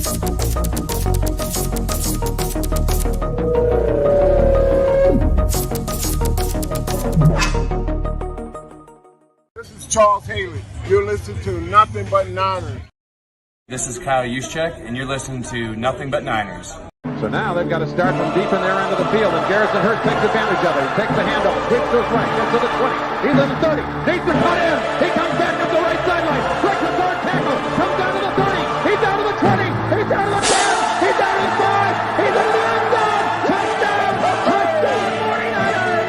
This is Charles Haley. You're listening to Nothing But Niners. This is Kyle Juszczyk, and you're listening to Nothing But Niners. So now they've got to start from deep in their end of the field, and Garrison Hurst takes advantage of it. He takes the handoff, digs to his right, gets to the 20. He's in the 30, needs to cut in. He comes back up the right sideline, breaks his hard tackle, comes down to the 30. He's down to the 20. He's down to the 10. He's down to the 5. He's into the end zone. Touchdown! Touchdown! 49ers!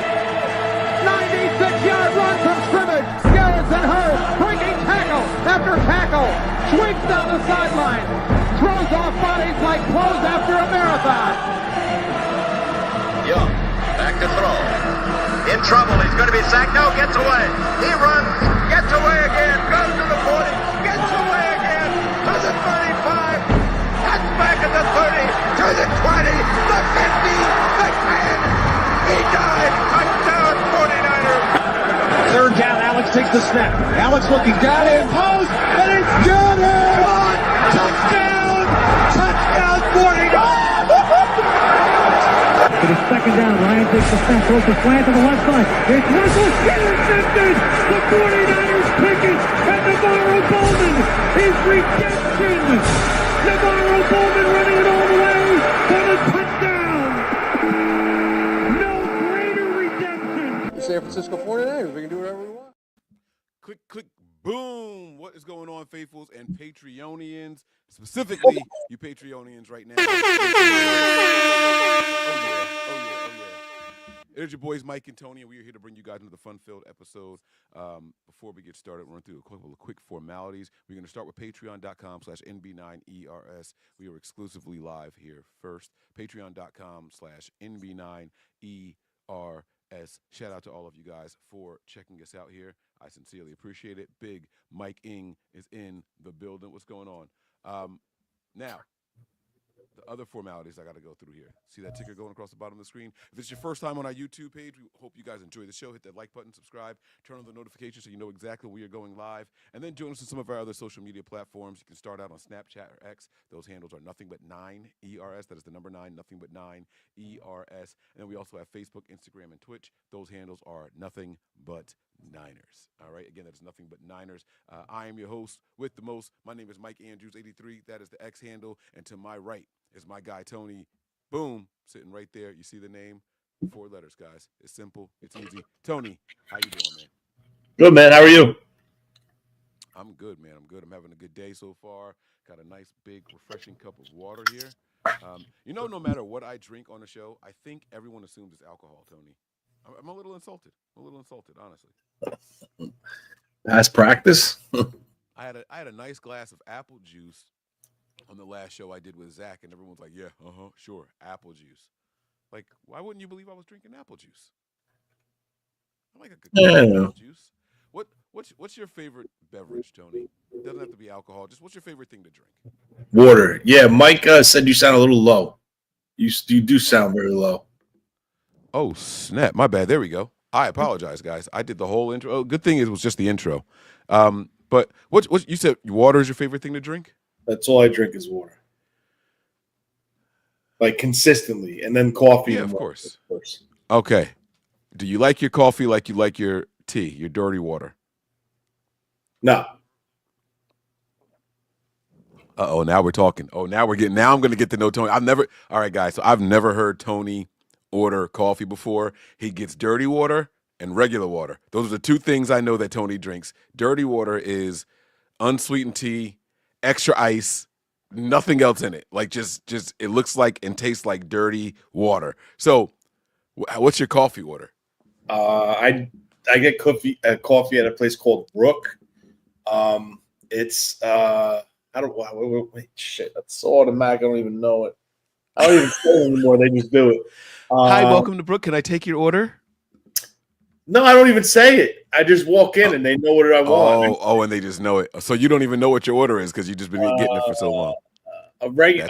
96-yard run from scrimmage. Garrison Hurst breaking tackle after tackle. Swings down the sideline. Throws off bodies like clothes after a marathon. Young, back to throw. In trouble, he's going to be sacked. No, gets away. He runs, gets away again, goes to the 40, gets away again, to the 35, cuts back at the 30, to the 20, the 50, the 10. He died. Touchdown, 49ers. Third down, Alex takes the snap. Alex looking down in post, and it's good. Touchdown! Touchdown, 49ers! It is second down. Ryan takes the snap, throws the slant to the left side. It's Russell intercepted. The 49ers pick it, and Navarro Bowman is redemption. Navarro Bowman running it all the way for the touchdown. No greater redemption. The San Francisco 49ers. We can do whatever we want. Click, click, boom. What is going on, faithfuls and Patreonians? Specifically, you Patreonians right now. Oh, yeah. It is your boys, Mike and Tony, and we are here to bring you guys another fun-filled episode. Before we get started, run through a couple of quick formalities. We're going to start with patreon.com/NB9ERS. We are exclusively live here first. Patreon.com/NB9ERS. Shout out to all of you guys for checking us out here. I sincerely appreciate it. Big Mike Ing is in the building. What's going on? Now, the other formalities I got to go through here. See that ticker going across the bottom of the screen? If it's your first time on our YouTube page, we hope you guys enjoy the show. Hit that like button, subscribe, turn on the notifications so you know exactly when we are going live. And then join us on some of our other social media platforms. You can start out on Snapchat or X. Those handles are Nothing But 9ERS. That is the number 9, Nothing But 9ERS. And then we also have Facebook, Instagram, and Twitch. Those handles are Nothing But Niners. All right. Again, that is Nothing But Niners. I am your host with the most. My name is Mike Andrews, 83. That is the X handle. And to my right is my guy, Tony. Boom. Sitting right there. You see the name? 4 letters, guys. It's simple. It's easy. Tony, how you doing, man? Good, man. How are you? I'm good, man. I'm good. I'm having a good day so far. Got a nice, big, refreshing cup of water here. No matter what I drink on the show, I think everyone assumes it's alcohol, Tony. I'm a little insulted. Honestly. Past practice. I had a nice glass of apple juice on the last show I did with Zach, and everyone's like, "Yeah, sure, apple juice." Like, why wouldn't you believe I was drinking apple juice? I like a good apple juice. What's your favorite beverage, Tony? It doesn't have to be alcohol. Just what's your favorite thing to drink? Water. Yeah, Mike said you sound a little low. You do sound very low. Oh, snap. My bad. There we go. I apologize, guys. I did the whole intro. Oh, good thing it was just the intro. But what you said water is your favorite thing to drink? That's all I drink is water. Like consistently. And then coffee. Yeah, of course. Okay. Do you like your coffee like you like your tea, your dirty water? No. Uh-oh, now we're talking. Oh, now I'm going to get to know Tony. All right, guys, so I've never heard Tony order coffee before. He gets dirty water and regular water. Those are the 2 things I know that Tony drinks. Dirty water is unsweetened tea, extra ice, nothing else in it. Like just it looks like and tastes like dirty water. So what's your coffee order? I get coffee at a place called Brook. It's wait, shit, that's so automatic. I don't even know it. I don't even say it anymore. They just do it. Hi, welcome to Brook. Can I take your order? No, I don't even say it. I just walk in and they know what I want. And they just know it. So you don't even know what your order is because you've just been getting it for so long. A regular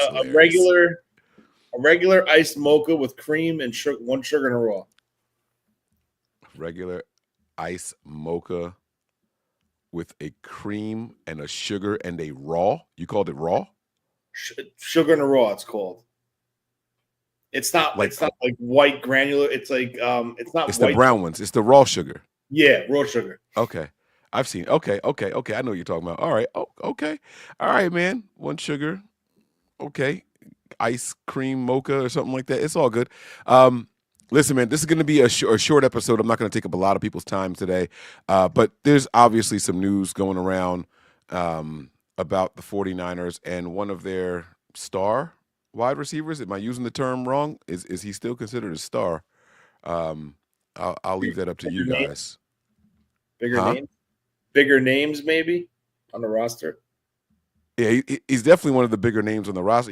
iced mocha with cream and 1 sugar and a raw. Regular iced mocha with a cream and a sugar and a raw. You called it raw? Sugar in the Raw, it's called. It's not like white granular. It's like it's not. It's white the brown ones. It's the raw sugar. Yeah, raw sugar. Okay, I've seen. Okay. I know what you're talking about. All right. Oh, okay. All right, man. One sugar. Okay. Ice cream mocha or something like that. It's all good. Listen, man, this is going to be a short episode. I'm not going to take up a lot of people's time today, but there's obviously some news going around about the 49ers and one of their star wide receivers. Am I using the term wrong? Is he still considered a star? I'll leave that up to you guys. Bigger names maybe on the roster. Yeah, he's definitely one of the bigger names on the roster.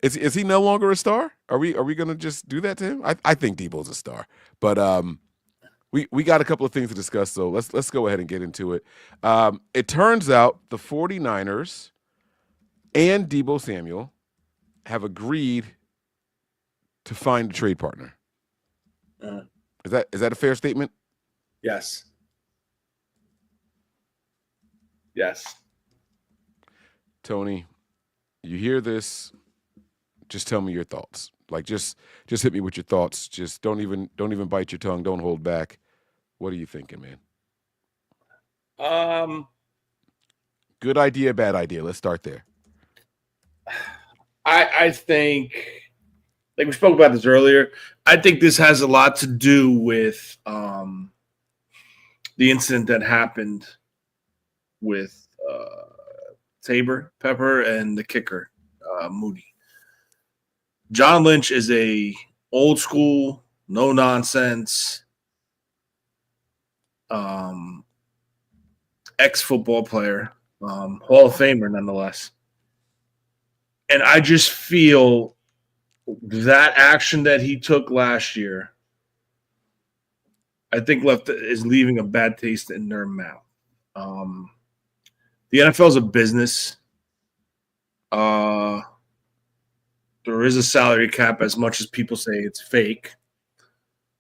Is he no longer a star? Are we going to just do that to him? I think Deebo's a star, but we got a couple of things to discuss. So let's go ahead and get into it. It turns out the 49ers and Deebo Samuel have agreed to find a trade partner. Is that a fair statement? Yes. Yes. Tony, you hear this, just tell me your thoughts. Like just hit me with your thoughts. Just don't even bite your tongue. Don't hold back. What are you thinking, man? Good idea, bad idea. Let's start there. I think, like we spoke about this earlier, I think this has a lot to do with the incident that happened with Tabor Pepper and the kicker, Moody. John Lynch is a old school, no nonsense, ex-football player, Hall of Famer nonetheless. And I just feel that action that he took last year, I think is leaving a bad taste in their mouth. The NFL is a business. There is a salary cap, as much as people say it's fake,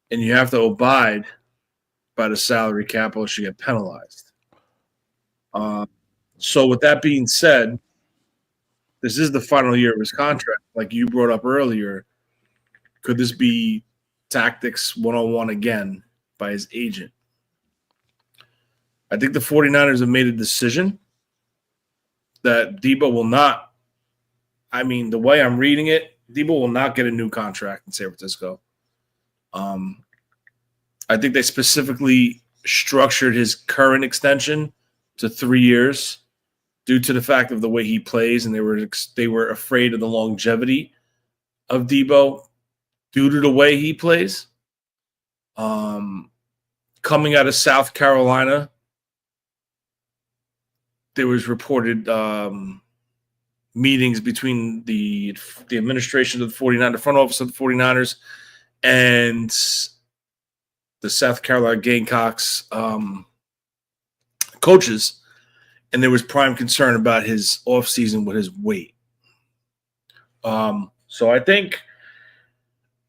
and you have to abide by the salary cap or else you get penalized. So with that being said, this is the final year of his contract. Like you brought up earlier, could this be tactics 101 again by his agent? I think the 49ers have made a decision that Deebo will not, the way I'm reading it, Deebo will not get a new contract in San Francisco. I think they specifically structured his current extension to 3 years due to the fact of the way he plays, and they were afraid of the longevity of Deebo due to the way he plays. Coming out of South Carolina, there was reported meetings between the administration of the 49ers, the front office of the 49ers, and the South Carolina Gamecocks coaches, and there was prime concern about his offseason with his weight. So I think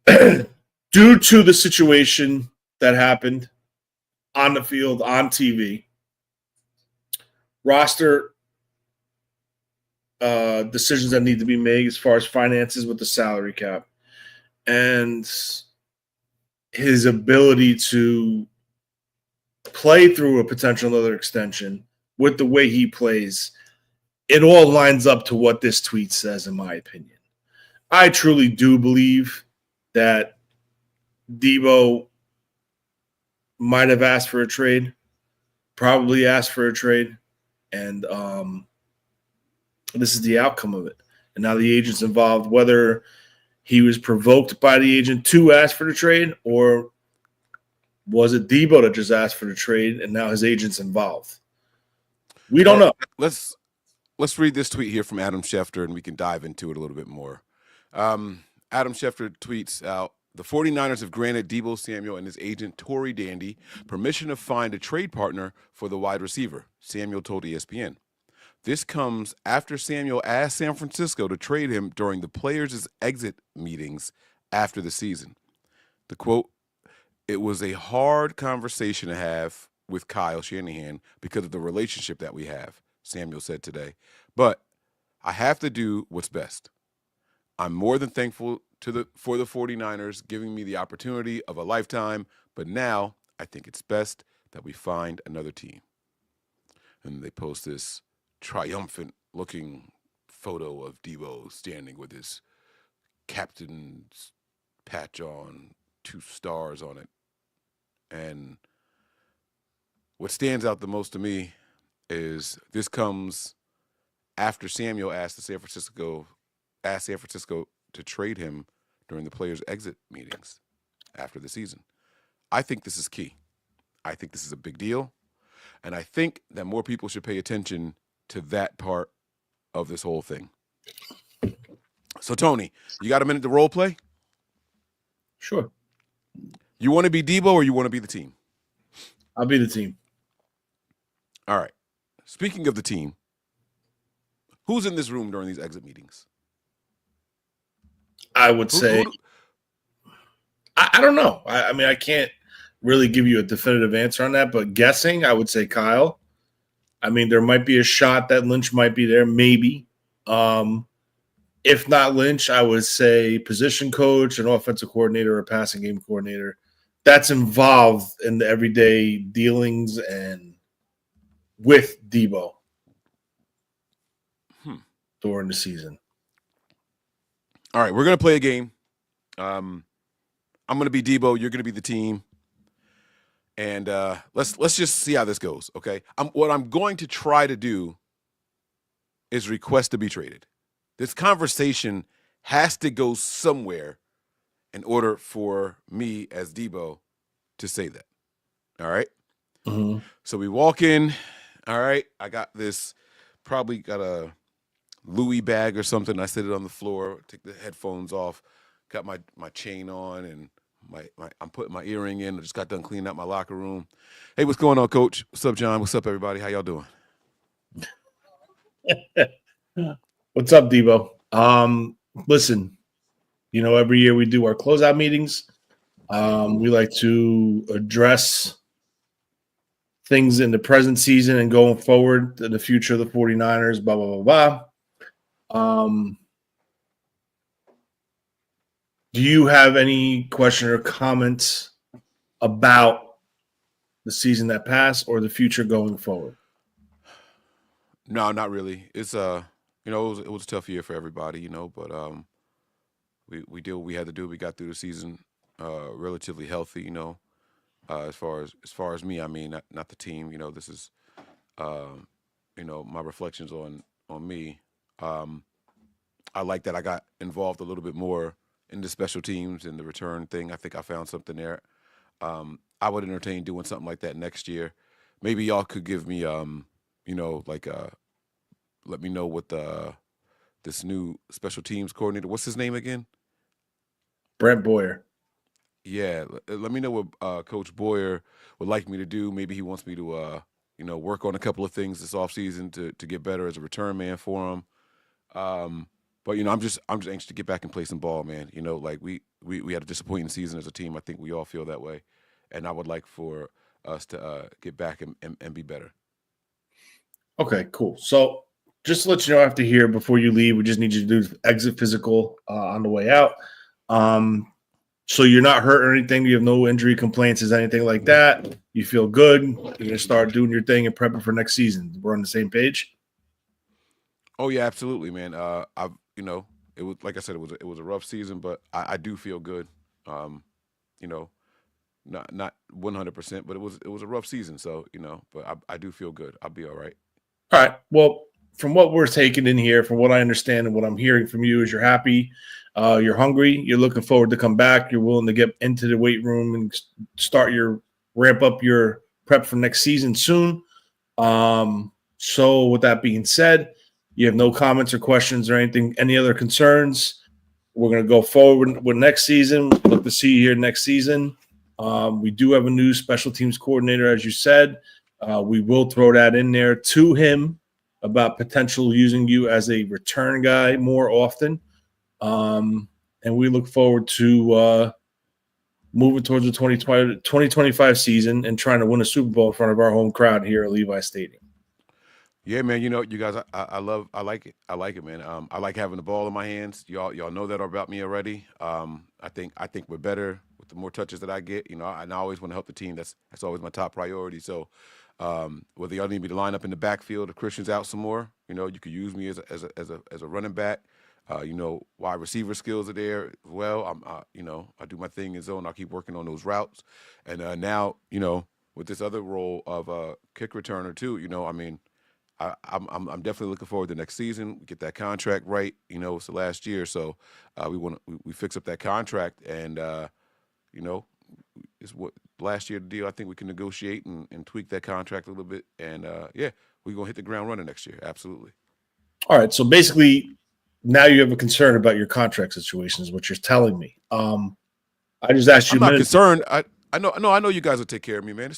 due to the situation that happened on the field, on TV, roster decisions that need to be made as far as finances with the salary cap and his ability to play through a potential another extension with the way he plays, it all lines up to what this tweet says, in my opinion. I truly do believe that Deebo might have asked for a trade, probably asked for a trade, and this is the outcome of it. And now the agent's involved, whether he was provoked by the agent to ask for the trade, or was it Deebo that just asked for the trade and now his agent's involved? We don't know. Let's read this tweet here from Adam Schefter, and we can dive into it a little bit more. Adam Schefter tweets out, the 49ers have granted Deebo Samuel and his agent, Tory Dandy, permission to find a trade partner for the wide receiver, Samuel told ESPN. This comes after Samuel asked San Francisco to trade him during the players' exit meetings after the season. The quote, it was a hard conversation to have with Kyle Shanahan because of the relationship that we have, Samuel said today. But I have to do what's best. I'm more than thankful for the 49ers giving me the opportunity of a lifetime, but now I think it's best that we find another team. And they post this triumphant-looking photo of Deebo standing with his captain's patch on, 2 stars on it. And what stands out the most to me is this comes after Samuel asked San Francisco to trade him during the players' exit meetings after the season. I think this is key. I think this is a big deal. And I think that more people should pay attention to that part of this whole thing. So, Tony, you got a minute to role play? Sure. You want to be Deebo or you want to be the team? I'll be the team. All right. Speaking of the team, who's in this room during these exit meetings? I would say, I don't know. I mean, I can't really give you a definitive answer on that, but guessing, I would say Kyle. I mean, there might be a shot that Lynch might be there, maybe. If not Lynch, I would say position coach, an offensive coordinator, or a passing game coordinator. That's involved in the everyday dealings and with Deebo during the season. All right, we're going to play a game. I'm going to be Deebo. You're going to be the team. And let's just see how this goes, okay? What I'm going to try to do is request to be traded. This conversation has to go somewhere in order for me as Deebo to say that. All right? Mm-hmm. So we walk in. All right, I got this, probably got a Louis bag or something. I sit it on the floor, take the headphones off, got my chain on, and I'm putting my earring in. I just got done cleaning out my locker room. Hey, what's going on, Coach? What's up, John? What's up, everybody? How y'all doing? What's up, Deebo? Listen, every year we do our closeout meetings. We like to address things in the present season and going forward to the future of the 49ers, blah, blah, blah, blah. Do you have any question or comments about the season that passed or the future going forward? No, not really. It's it was a tough year for everybody, but we did what we had to do. We got through the season relatively healthy, as far as me, I mean, not the team. This is my reflections on me. I like that I got involved a little bit more in the special teams and the return thing. I think I found something there. I would entertain doing something like that next year. Maybe y'all could give me let me know what this new special teams coordinator, what's his name again? Brent Boyer. Yeah, let me know what Coach Boyer would like me to do. Maybe he wants me to, work on a couple of things this offseason to get better as a return man for him. But I'm just anxious to get back and play some ball, man. We had a disappointing season as a team. I think we all feel that way, and I would like for us to get back and be better. Okay, cool. So just to let you know, after here, before you leave, we just need you to do the exit physical on the way out. So you're not hurt or anything. You have no injury complaints, anything like that. You feel good. You're going to start doing your thing and prepping for next season. We're on the same page. Oh yeah, absolutely, man. It was, like I said, it was a rough season, but I do feel good. Not 100%, but it was a rough season. So but I do feel good. I'll be all right. All right. Well, from what we're taking in here, from what I understand and what I'm hearing from you, is you're happy. You're hungry. You're looking forward to come back. You're willing to get into the weight room and ramp up your prep for next season soon. So with that being said, you have no comments or questions or anything, any other concerns. We're going to go forward with next season. Look to see you here next season. We do have a new special teams coordinator, as you said. We will throw that in there to him about potential using you as a return guy more often. And we look forward to moving towards the 2025 season and trying to win a Super Bowl in front of our home crowd here at Levi Stadium. Yeah, man. You know, you guys, I like it. I like it, man. I like having the ball in my hands. Y'all know that about me already. I think we're better with the more touches that I get. You know, and I always want to help the team. That's always my top priority. So, whether y'all need me to line up in the backfield, if Christian's out some more, you know, you could use me as a running back. You know, wide receiver skills are there as well. You know, I do my thing in zone. I'll keep working on those routes, and now, you know, with this other role of kick returner too. You know, I mean. I'm definitely looking forward to next season. We get that contract right. You know, it's the last year, so we fix up that contract, and you know, it's what last year the deal. I think we can negotiate and tweak that contract a little bit, and yeah, we're gonna hit the ground running next year. Absolutely. All right. So basically, now you have a concern about your contract situation, is what you're telling me. I just asked you. I'm not concerned. I know you guys will take care of me, man.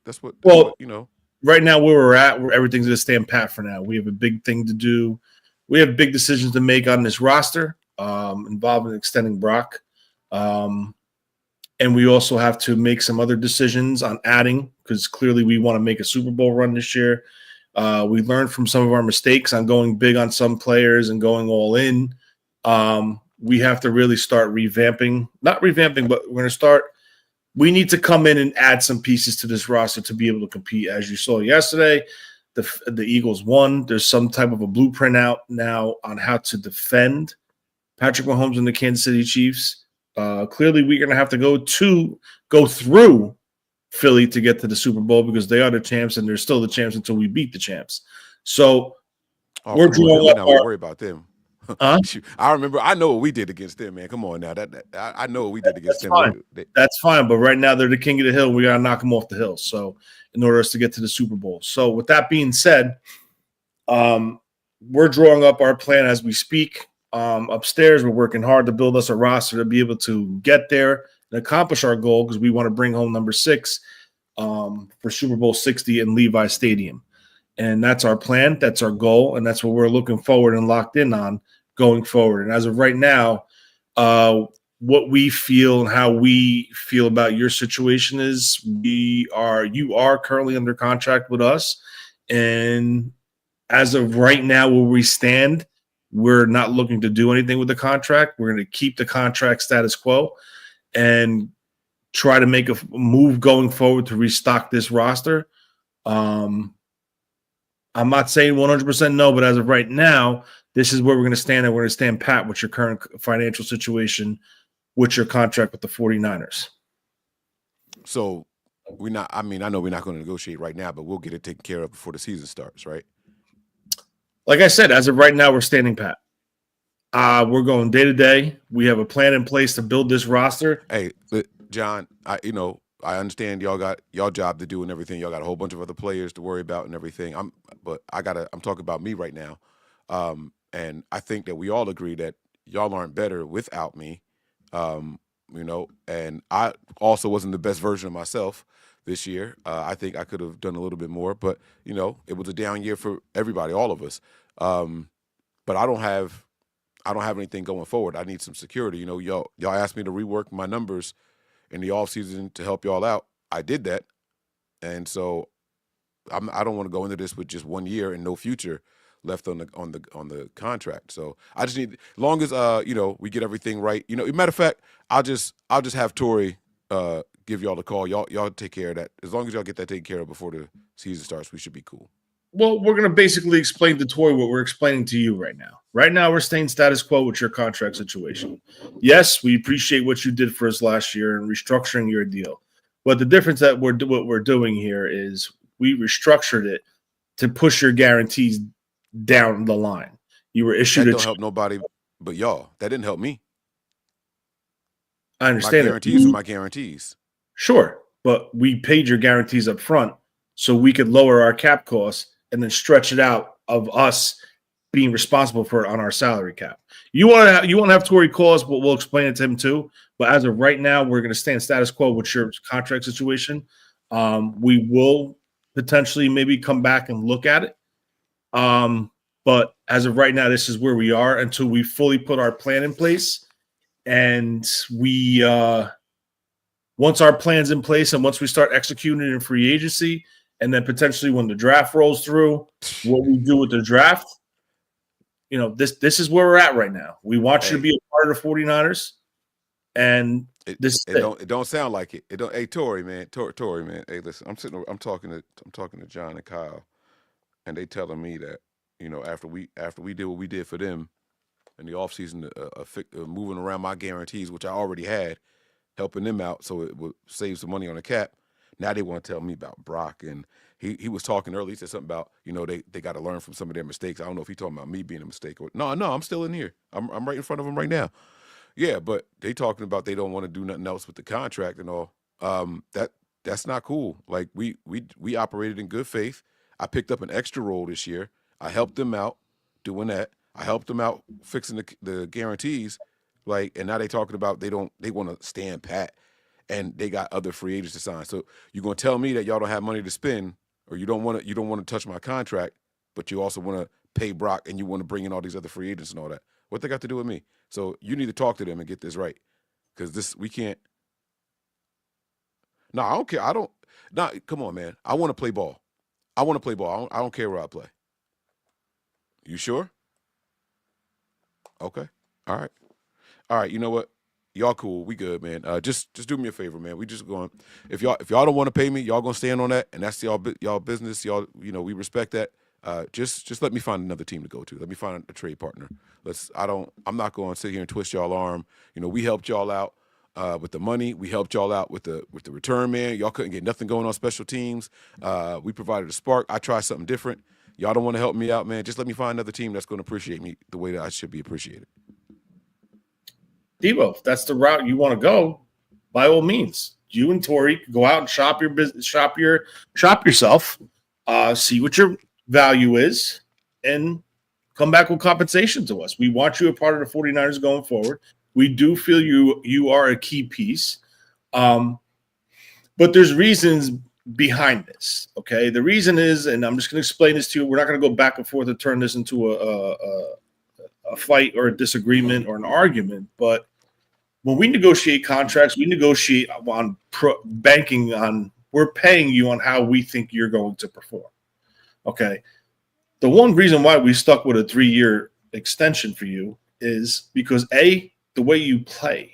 That's what you know. Right now, where we're at, where everything's going to stand pat for now. We have a big thing to do. We have big decisions to make on this roster involving extending Brock. And we also have to make some other decisions on adding, because clearly we want to make a Super Bowl run this year. We learned from some of our mistakes on going big on some players and going all in. We have to really start revamping. Not revamping, but we're going to start – we need to come in and add some pieces to this roster to be able to compete. As you saw yesterday, the Eagles won. There's some type of a blueprint out now on how to defend Patrick Mahomes and the Kansas City Chiefs. Clearly, we're going to have to go through Philly to get to the Super Bowl, because they are the champs, and they're still the champs until we beat the champs. So we're drawing up. Worry about them. Huh? I know what we did against them, man. Come on now. I know what we did against them. Fine. That's fine. But right now they're the king of the hill. We got to knock them off the hill. So in order to get to the Super Bowl. So with that being said, we're drawing up our plan as we speak. Upstairs, we're working hard to build us a roster to be able to get there and accomplish our goal, because we want to bring home number 6 for Super Bowl 60 in Levi Stadium. And that's our plan. That's our goal. And that's what we're looking forward and locked in on going forward. And as of right now, what we feel and how we feel about your situation is you are currently under contract with us. And as of right now, where we stand, we're not looking to do anything with the contract. We're going to keep the contract status quo and try to make a move going forward to restock this roster. I'm not saying 100% no, but as of right now, this is where we're going to stand, and we're going to stand pat with your current financial situation, with your contract with the 49ers. So I know we're not going to negotiate right now, but we'll get it taken care of before the season starts, right? Like I said, as of right now, we're standing pat. We're going day to day. We have a plan in place to build this roster. Hey, John, I understand y'all got y'all job to do and everything. Y'all got a whole bunch of other players to worry about and everything. I'm talking about me right now. And I think that we all agree that y'all aren't better without me. You know, and I also wasn't the best version of myself this year. I think I could have done a little bit more, but you know, it was a down year for everybody, all of us. But I don't have anything going forward. I need some security. You know, y'all asked me to rework my numbers in the offseason to help y'all out. I did that. And so I don't want to go into this with just 1 year and no future left on the contract. So I just need, as long as you know, we get everything right. You know, matter of fact, I'll just have Tori give y'all the call. Y'all take care of that. As long as y'all get that taken care of before the season starts, we should be cool. Well, we're going to basically explain to Tori what we're explaining to you right now. Right now, we're staying status quo with your contract situation. Yes, we appreciate what you did for us last year and restructuring your deal. But the difference that what we're doing here is we restructured it to push your guarantees down the line. You were issued that don't help nobody but y'all. That didn't help me. I understand. My guarantees are my guarantees. Sure, but we paid your guarantees up front so we could lower our cap costs and then stretch it out of us being responsible for it on our salary cap. You want to have Tori call us, but we'll explain it to him too. But as of right now, we're going to stay in status quo with your contract situation. We will potentially maybe come back and look at it. But as of right now, this is where we are until we fully put our plan in place. And once our plan's in place and once we start executing in free agency and then potentially when the draft rolls through, what we do with the draft, this is where we're at right now. We want you to be a part of the 49ers, and it don't sound like it. It don't. Hey, Tori, man. Hey, listen, I'm talking to John and Kyle, and they telling me that after we did what we did for them in the offseason, moving around my guarantees, which I already had, helping them out so it would save some money on the cap. Now they want to tell me about Brock, and he was talking earlier. He said something about they got to learn from some of their mistakes. I don't know if he's talking about me being a mistake or no. I'm still in here. I'm right in front of him right now. Yeah, but they talking about they don't want to do nothing else with the contract and all. That's not cool. Like we operated in good faith. I picked up an extra role this year. I helped them out doing that. I helped them out fixing the guarantees. And now they talking about they want to stand pat, and they got other free agents to sign. So you're gonna tell me that y'all don't have money to spend, or you don't want to touch my contract, but you also want to pay Brock and you want to bring in all these other free agents and all that. What they got to do with me? So you need to talk to them and get this right, because we can't. No, I don't care. I don't. No, come on, man. I want to play ball. I want to play ball. I don't care where I play. You sure? Okay. All right. You know what? Y'all cool. We good, man. Just do me a favor, man. We just going. If y'all don't want to pay me, y'all gonna stand on that, and that's y'all business. Y'all, we respect that. Just let me find another team to go to. Let me find a trade partner. I'm not going to sit here and twist y'all arm. We helped y'all out with the money. We helped y'all out with the return man. Y'all couldn't get nothing going on special teams. We provided a spark. I tried something different. Y'all don't want to help me out, man. Just let me find another team that's going to appreciate me the way that I should be appreciated. Deebo, if that's the route you want to go, by all means, you and Tori go out and shop your business, shop yourself, see what your value is, and come back with compensation to us. We want you a part of the 49ers going forward. We do feel you are a key piece, but there's reasons behind this. Okay, the reason is, and I'm just going to explain this to you. We're not going to go back and forth and turn this into a fight or a disagreement or an argument. But when we negotiate contracts, we negotiate on banking on, we're paying you on how we think you're going to perform. Okay. The one reason why we stuck with a 3-year extension for you is because the way you play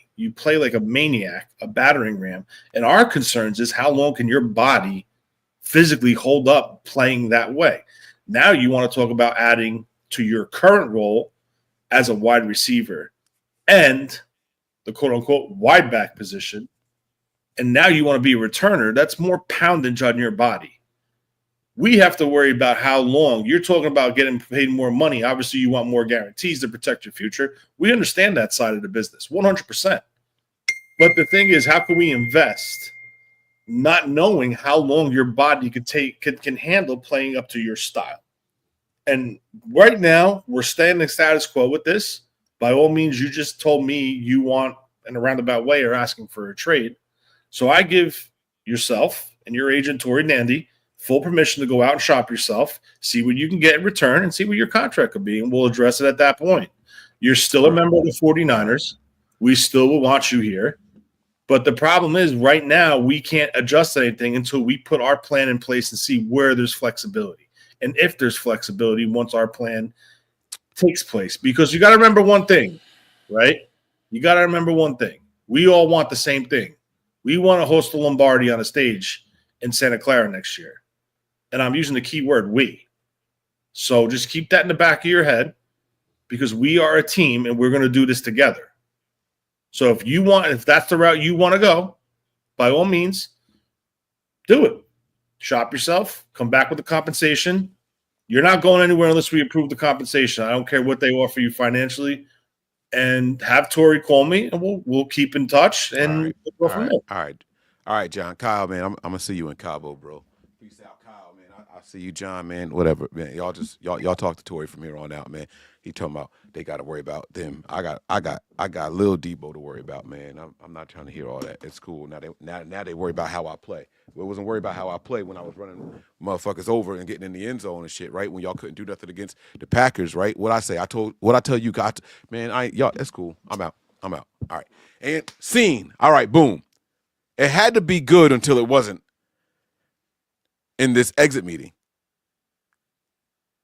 like a maniac, a battering ram. And our concerns is how long can your body physically hold up playing that way? Now you want to talk about adding to your current role as a wide receiver and the quote-unquote wide back position, and now you want to be a returner. That's more poundage on your body. We have to worry about how long. You're talking about getting paid more money. Obviously, you want more guarantees to protect your future. We understand that side of the business, 100%. But the thing is, how can we invest not knowing how long your body can handle playing up to your style? And right now, we're staying in status quo with this. By all means, you just told me you want, in a roundabout way, are asking for a trade. So I give yourself and your agent, Tori Nandy, full permission to go out and shop yourself, see what you can get in return, and see what your contract could be, and we'll address it at that point. You're still a member of the 49ers. We still will want you here. But the problem is right now we can't adjust anything until we put our plan in place and see where there's flexibility. And if there's flexibility once our plan takes place. Because you got to remember one thing, right? You got to remember one thing. We all want the same thing. We want to host the Lombardi on a stage in Santa Clara next year. And I'm using the key word we. So just keep that in the back of your head, because we are a team and we're going to do this together. So if that's the route you want to go, by all means, do it. Shop yourself, come back with the compensation. You're not going anywhere unless we approve the compensation. I don't care what they offer you financially. And have Tori call me, and we'll keep in touch. And we'll go from there. All right, John. Kyle, man, I'm gonna see you in Cabo, bro. Peace out, Kyle, man. I'll see you, John, man. Whatever, man. Y'all talk to Tori from here on out, man. He talking about they got to worry about them. I got Lil Deebo to worry about, man. I'm not trying to hear all that. It's cool. Now they worry about how I play. We wasn't worried about how I play when I was running motherfuckers over and getting in the end zone and shit, right? When y'all couldn't do nothing against the Packers, right? What I tell you, guys, man. Y'all, that's cool. I'm out. All right, and scene. All right, boom. It had to be good until it wasn't. in this exit meeting.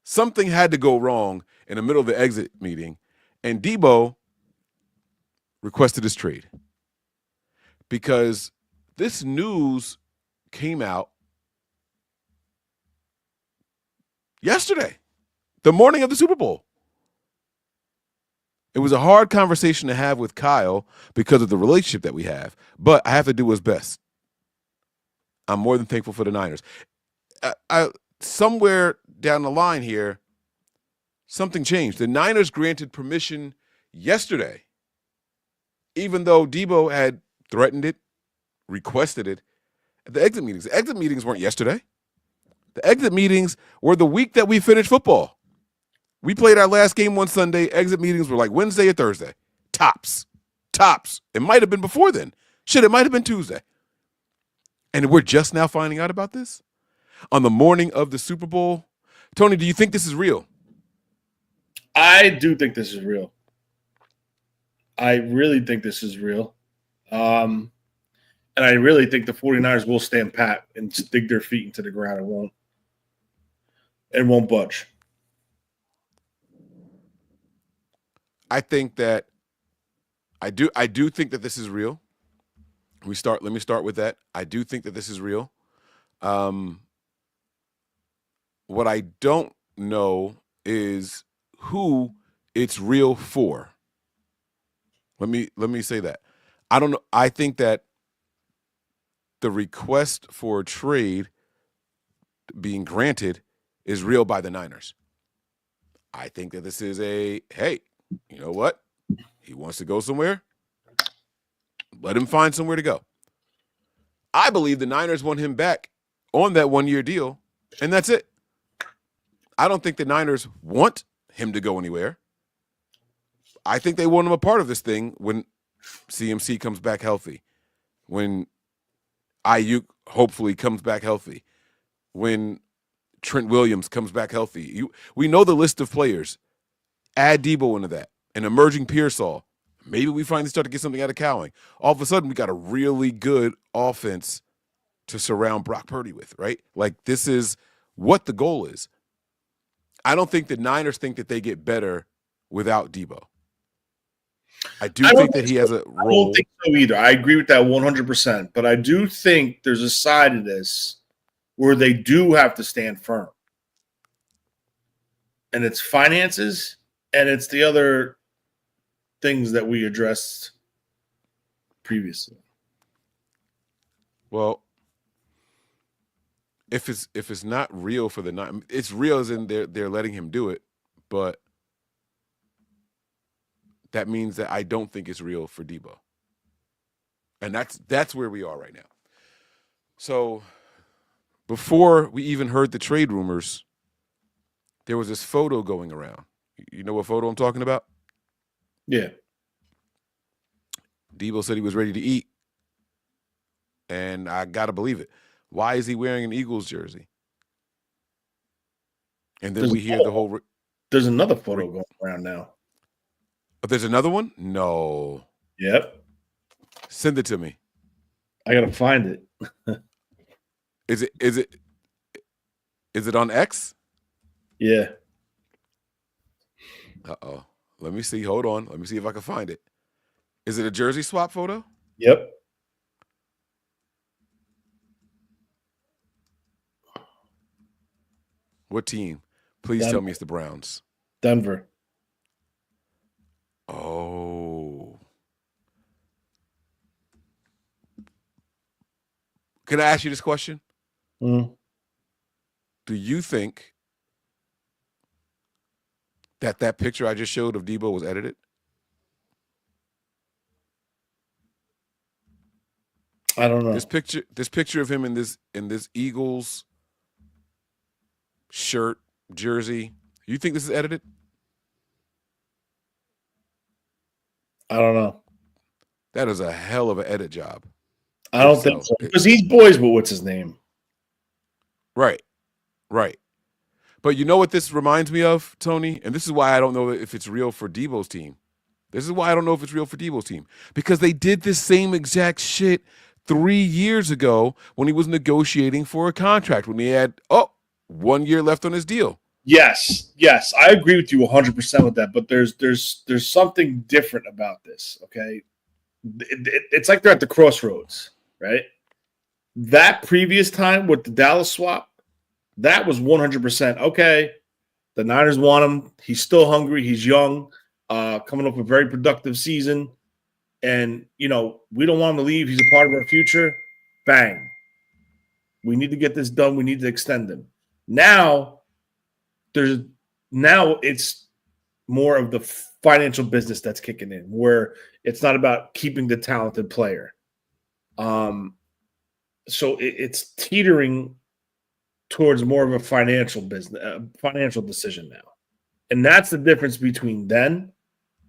Something had to go wrong in the middle of the exit meeting, and Deebo requested his trade because this news came out yesterday, the morning of the Super Bowl. It was a hard conversation to have with Kyle because of the relationship that we have, but I have to do what's best. I'm more than thankful for the Niners. Somewhere down the line here, something changed. The Niners granted permission yesterday, even though Deebo had threatened it, requested it at the exit meetings. The exit meetings weren't yesterday. The exit meetings were the week that we finished football. We played our last game one Sunday. Exit meetings were like Wednesday or Thursday. Tops. It might have been before then. Shit, it might have been Tuesday. And we're just now finding out about this on the morning of the Super Bowl. Tony, do you think this is real? I do think this is real. I really think this is real. And I really think the 49ers will stand pat and dig their feet into the ground and won't budge. I think that I do think that this is real. Let me start with that. I do think that this is real. What I don't know is who it's real for. Let me say that. I don't know. I think that the request for a trade being granted is real by the Niners. I think that this is hey, you know what? He wants to go somewhere. Let him find somewhere to go. I believe the Niners want him back on that 1-year deal, and that's it. I don't think the Niners want him to go anywhere. I think they want him a part of this thing when CMC comes back healthy, when Ayuk hopefully comes back healthy, when Trent Williams comes back healthy. We know the list of players. Add Deebo into that. An emerging Pearsall. Maybe we finally start to get something out of Cowing. All of a sudden, we got a really good offense to surround Brock Purdy with, right? Like, this is what the goal is. I don't think the Niners think that they get better without Deebo. I think that he has a role. I don't think so either. I agree with that 100%. But I do think there's a side of this where they do have to stand firm. And it's finances, and it's the other things that we addressed previously. Well, if it's not real for the Niners, it's real as in they're letting him do it, but that means that I don't think it's real for Deebo. And that's where we are right now. So before we even heard the trade rumors, there was this photo going around. You know what photo I'm talking about? Yeah. Deebo said he was ready to eat, and I got to believe it. Why is he wearing an Eagles jersey? And then we hear the whole there's another photo going around now. Oh, there's another one? No. Yep. Send it to me. I got to find it. Is it on X? Yeah. Uh-oh. Let me see. Hold on. Let me see if I can find it. Is it a jersey swap photo? Yep. What team? Please tell me it's the Browns. Denver. Oh. Can I ask you this question? Mm. Do you think that picture I just showed of Deebo was edited? I don't know. This picture of him in this Eagles shirt, jersey. You think this is edited? I don't know. That is a hell of an edit job. I don't think so. Because he's boys with what's his name. Right. But you know what this reminds me of, Tony? And this is why I don't know if it's real for Deebo's team. Because they did this same exact shit 3 years ago when he was negotiating for a contract, when he had 1 year left on his deal. Yes, I agree with you 100% with that. But there's something different about this. Okay, it's like they're at the crossroads, right? That previous time with the Dallas swap, that was 100% okay. The Niners want him. He's still hungry. He's young, coming up with a very productive season. And, we don't want him to leave. He's a part of our future. Bang. We need to get this done. We need to extend him. Now it's more of the financial business that's kicking in, where it's not about keeping the talented player. So it's teetering towards more of a financial decision now. And that's the difference between then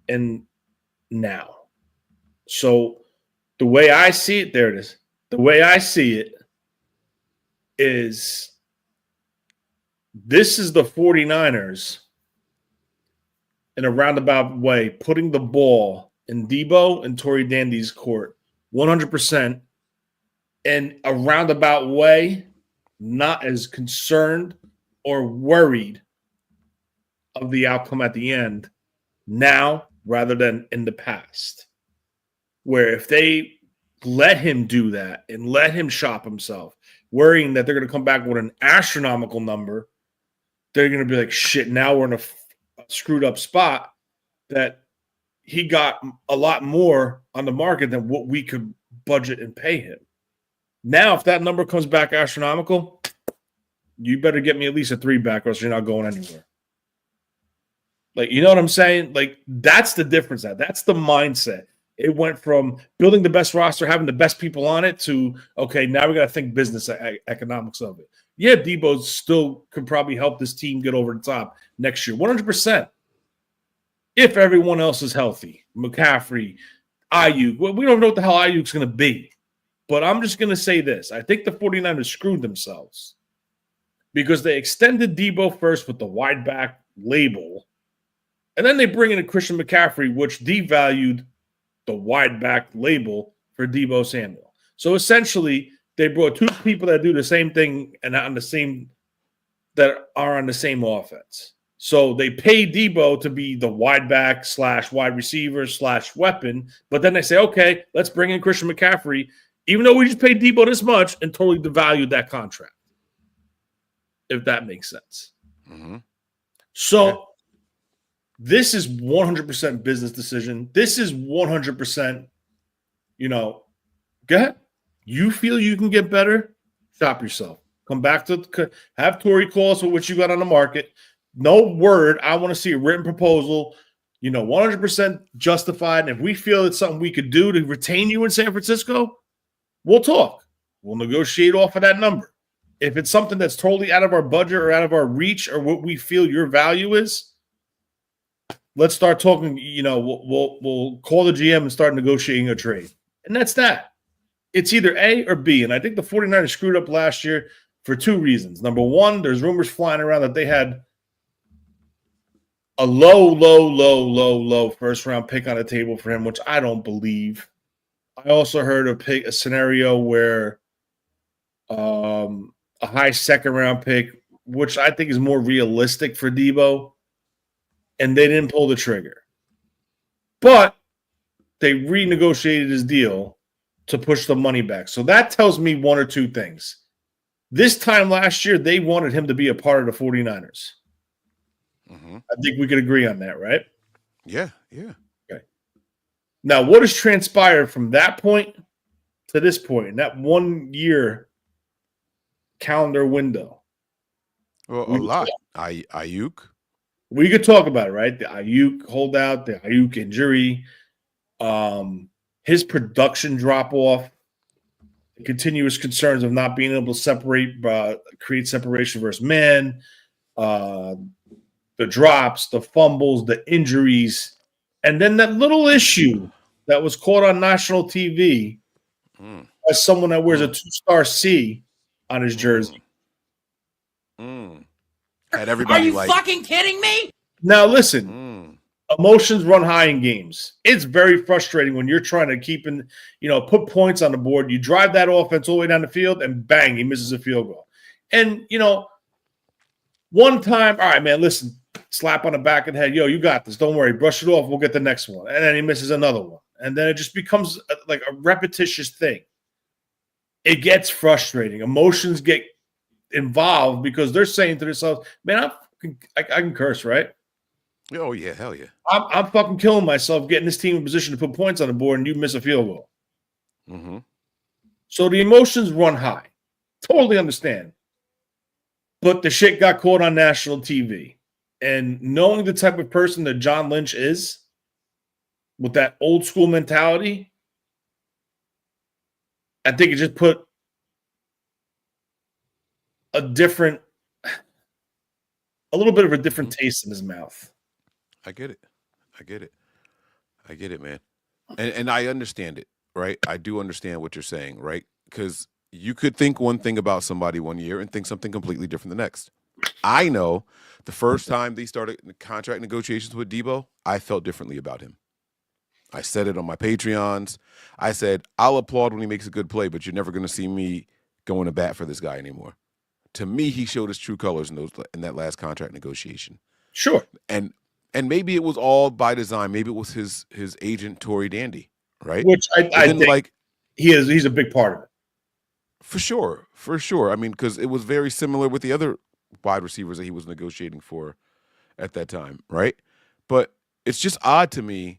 and now. So the way I see it, there it is. The way I see it is this is the 49ers in a roundabout way putting the ball in Deebo and Tory Dandy's court 100%, in a roundabout way, not as concerned or worried of the outcome at the end now rather than in the past, where if they let him do that and let him shop himself, worrying that they're going to come back with an astronomical number, they're going to be like, shit, now we're in a screwed up spot that he got a lot more on the market than what we could budget and pay him. Now, if that number comes back astronomical, you better get me at least a 3 back or else you're not going anywhere. Like, you know what I'm saying? Like, that's the difference. That's the mindset. It went from building the best roster, having the best people on it, to, okay, now we got to think business economics of it. Yeah, Deebo still could probably help this team get over the top next year, 100%. If everyone else is healthy, McCaffrey, Ayuk, well, we don't know what the hell Ayuk's going to be. But I'm just going to say this. I think the 49ers screwed themselves because they extended Deebo first with the wide back label, and then they bring in a Christian McCaffrey, which devalued the wide back label for Deebo Samuel. So essentially, they brought 2 people that do the same thing and that are on the same offense. So they pay Deebo to be the wide back / wide receiver / weapon, but then they say, okay, let's bring in Christian McCaffrey, even though we just paid Deebo this much, and totally devalued that contract, if that makes sense. Mm-hmm. So this is 100% business decision. This is 100%, go ahead. You feel you can get better? Shop yourself. Come back to have Tory call us with what you got on the market. No word. I want to see a written proposal, 100% justified. And if we feel it's something we could do to retain you in San Francisco, we'll talk. We'll negotiate off of that number. If it's something that's totally out of our budget or out of our reach or what we feel your value is, let's start talking. We'll call the GM and start negotiating a trade. And that's that. It's either A or B. And I think the 49ers screwed up last year for 2 reasons. Number one, there's rumors flying around that they had a low first-round pick on the table for him, which I don't believe. I also heard a scenario where a high second-round pick, which I think is more realistic for Deebo, and they didn't pull the trigger. But they renegotiated his deal to push the money back. So that tells me 1 or 2 things. This time last year, they wanted him to be a part of the 49ers. Mm-hmm. I think we could agree on that, right? Yeah. Okay. Now, what has transpired from that point to this point, in that 1 year calendar window? Well, a lot. Ayuk. We could talk about it, right? The Ayuk holdout, the Ayuk injury, his production drop off, the continuous concerns of not being able to create separation versus man, the drops, the fumbles, the injuries, and then that little issue that was caught on national TV as someone that wears a 2-star C on his jersey. Had everybody Are you fucking kidding me? Now listen, Emotions run high in games. It's very frustrating when you're trying to put points on the board. You drive that offense all the way down the field, and bang, he misses a field goal. And, one time, all right, man, listen, slap on the back of the head. Yo, you got this. Don't worry. Brush it off. We'll get the next one. And then he misses another one. And then it just becomes like a repetitious thing. It gets frustrating. Emotions get involved because they're saying to themselves, man, I can curse, right? Oh, yeah. Hell yeah. I'm fucking killing myself getting this team in position to put points on the board and you miss a field goal. Mm-hmm. So the emotions run high. Totally understand. But the shit got caught on national TV. And knowing the type of person that John Lynch is, with that old school mentality, I think it just put a little bit of a different taste in his mouth. I get it, man. And I understand it, right? I do understand what you're saying, right? Because you could think one thing about somebody one year and think something completely different the next. I know the first time they started contract negotiations with Deebo, I felt differently about him. I said it on my Patreons. I said, I'll applaud when he makes a good play, but you're never going to see me going to bat for this guy anymore. To me, he showed his true colors in that last contract negotiation. Sure. And maybe it was all by design. Maybe it was his agent, Tory Dandy, right? Which I think he's a big part of it. For sure. I mean, because it was very similar with the other wide receivers that he was negotiating for at that time, right? But it's just odd to me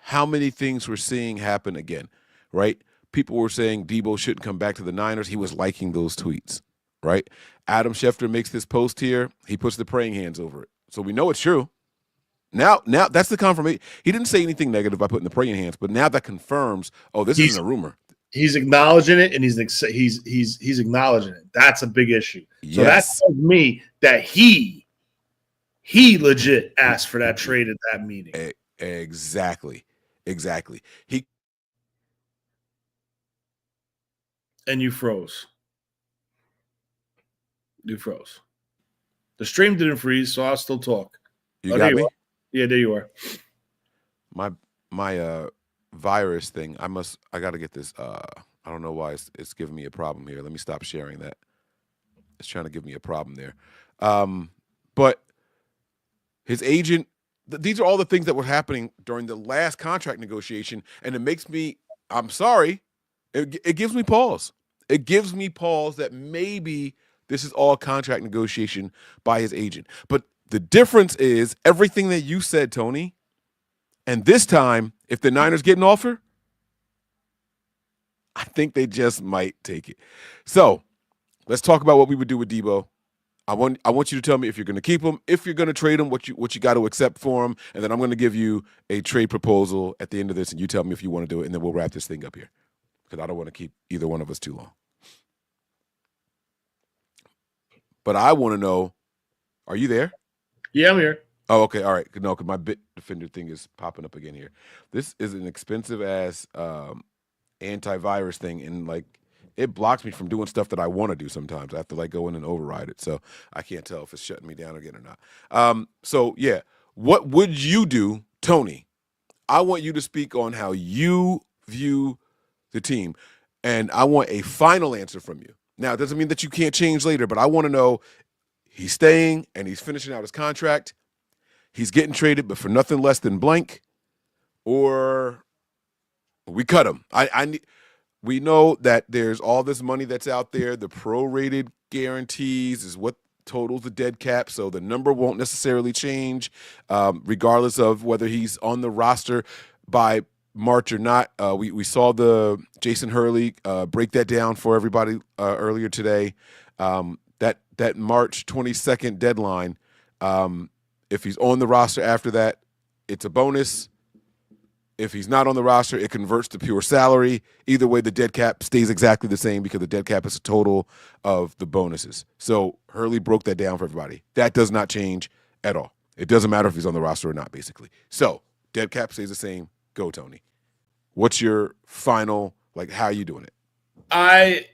how many things we're seeing happen again, right? People were saying Deebo shouldn't come back to the Niners. He was liking those tweets, right? Adam Schefter makes this post here. He puts the praying hands over it. So we know it's true. Now that's the confirmation. He didn't say anything negative by putting the praying hands, but now that confirms, this isn't a rumor. He's acknowledging it, and he's acknowledging it. That's a big issue. Yes. So that tells me that he legit asked for that trade at that meeting. Exactly. And you froze. The stream didn't freeze, so I'll still talk. You got me? Yeah, there you are. My virus thing. I got to get this. I don't know why it's giving me a problem here. Let me stop sharing that. It's trying to give me a problem there. But his agent. These are all the things that were happening during the last contract negotiation, and it makes me. I'm sorry. It gives me pause. It gives me pause that maybe this is all contract negotiation by his agent. But the difference is everything that you said, Tony. And this time, if the Niners get an offer, I think they just might take it. So let's talk about what we would do with Deebo. I want you to tell me if you're going to keep him, if you're going to trade him, what you got to accept for him, and then I'm going to give you a trade proposal at the end of this, and you tell me if you want to do it, and then we'll wrap this thing up here because I don't want to keep either one of us too long. But I want to know, are you there? Yeah, I'm here. Oh, okay. All right. No, because my Bitdefender thing is popping up again here. This is an expensive-ass antivirus thing, and, it blocks me from doing stuff that I want to do sometimes. I have to, go in and override it, so I can't tell if it's shutting me down again or not. So, yeah, what would you do, Tony? I want you to speak on how you view the team, and I want a final answer from you. Now, it doesn't mean that you can't change later, but I want to know he's staying and he's finishing out his contract. He's getting traded, but for nothing less than blank, or we cut him. We know that there's all this money that's out there. The prorated guarantees is what totals the dead cap, so the number won't necessarily change, regardless of whether he's on the roster by March or not. We saw the Jason Hurley break that down for everybody earlier today. That March 22nd deadline, if he's on the roster after that, it's a bonus. If he's not on the roster, it converts to pure salary. Either way, the dead cap stays exactly the same because the dead cap is a total of the bonuses. So Hurley broke that down for everybody. That does not change at all. It doesn't matter if he's on the roster or not, basically. So dead cap stays the same. Go, Tony. What's your final, how are you doing it? I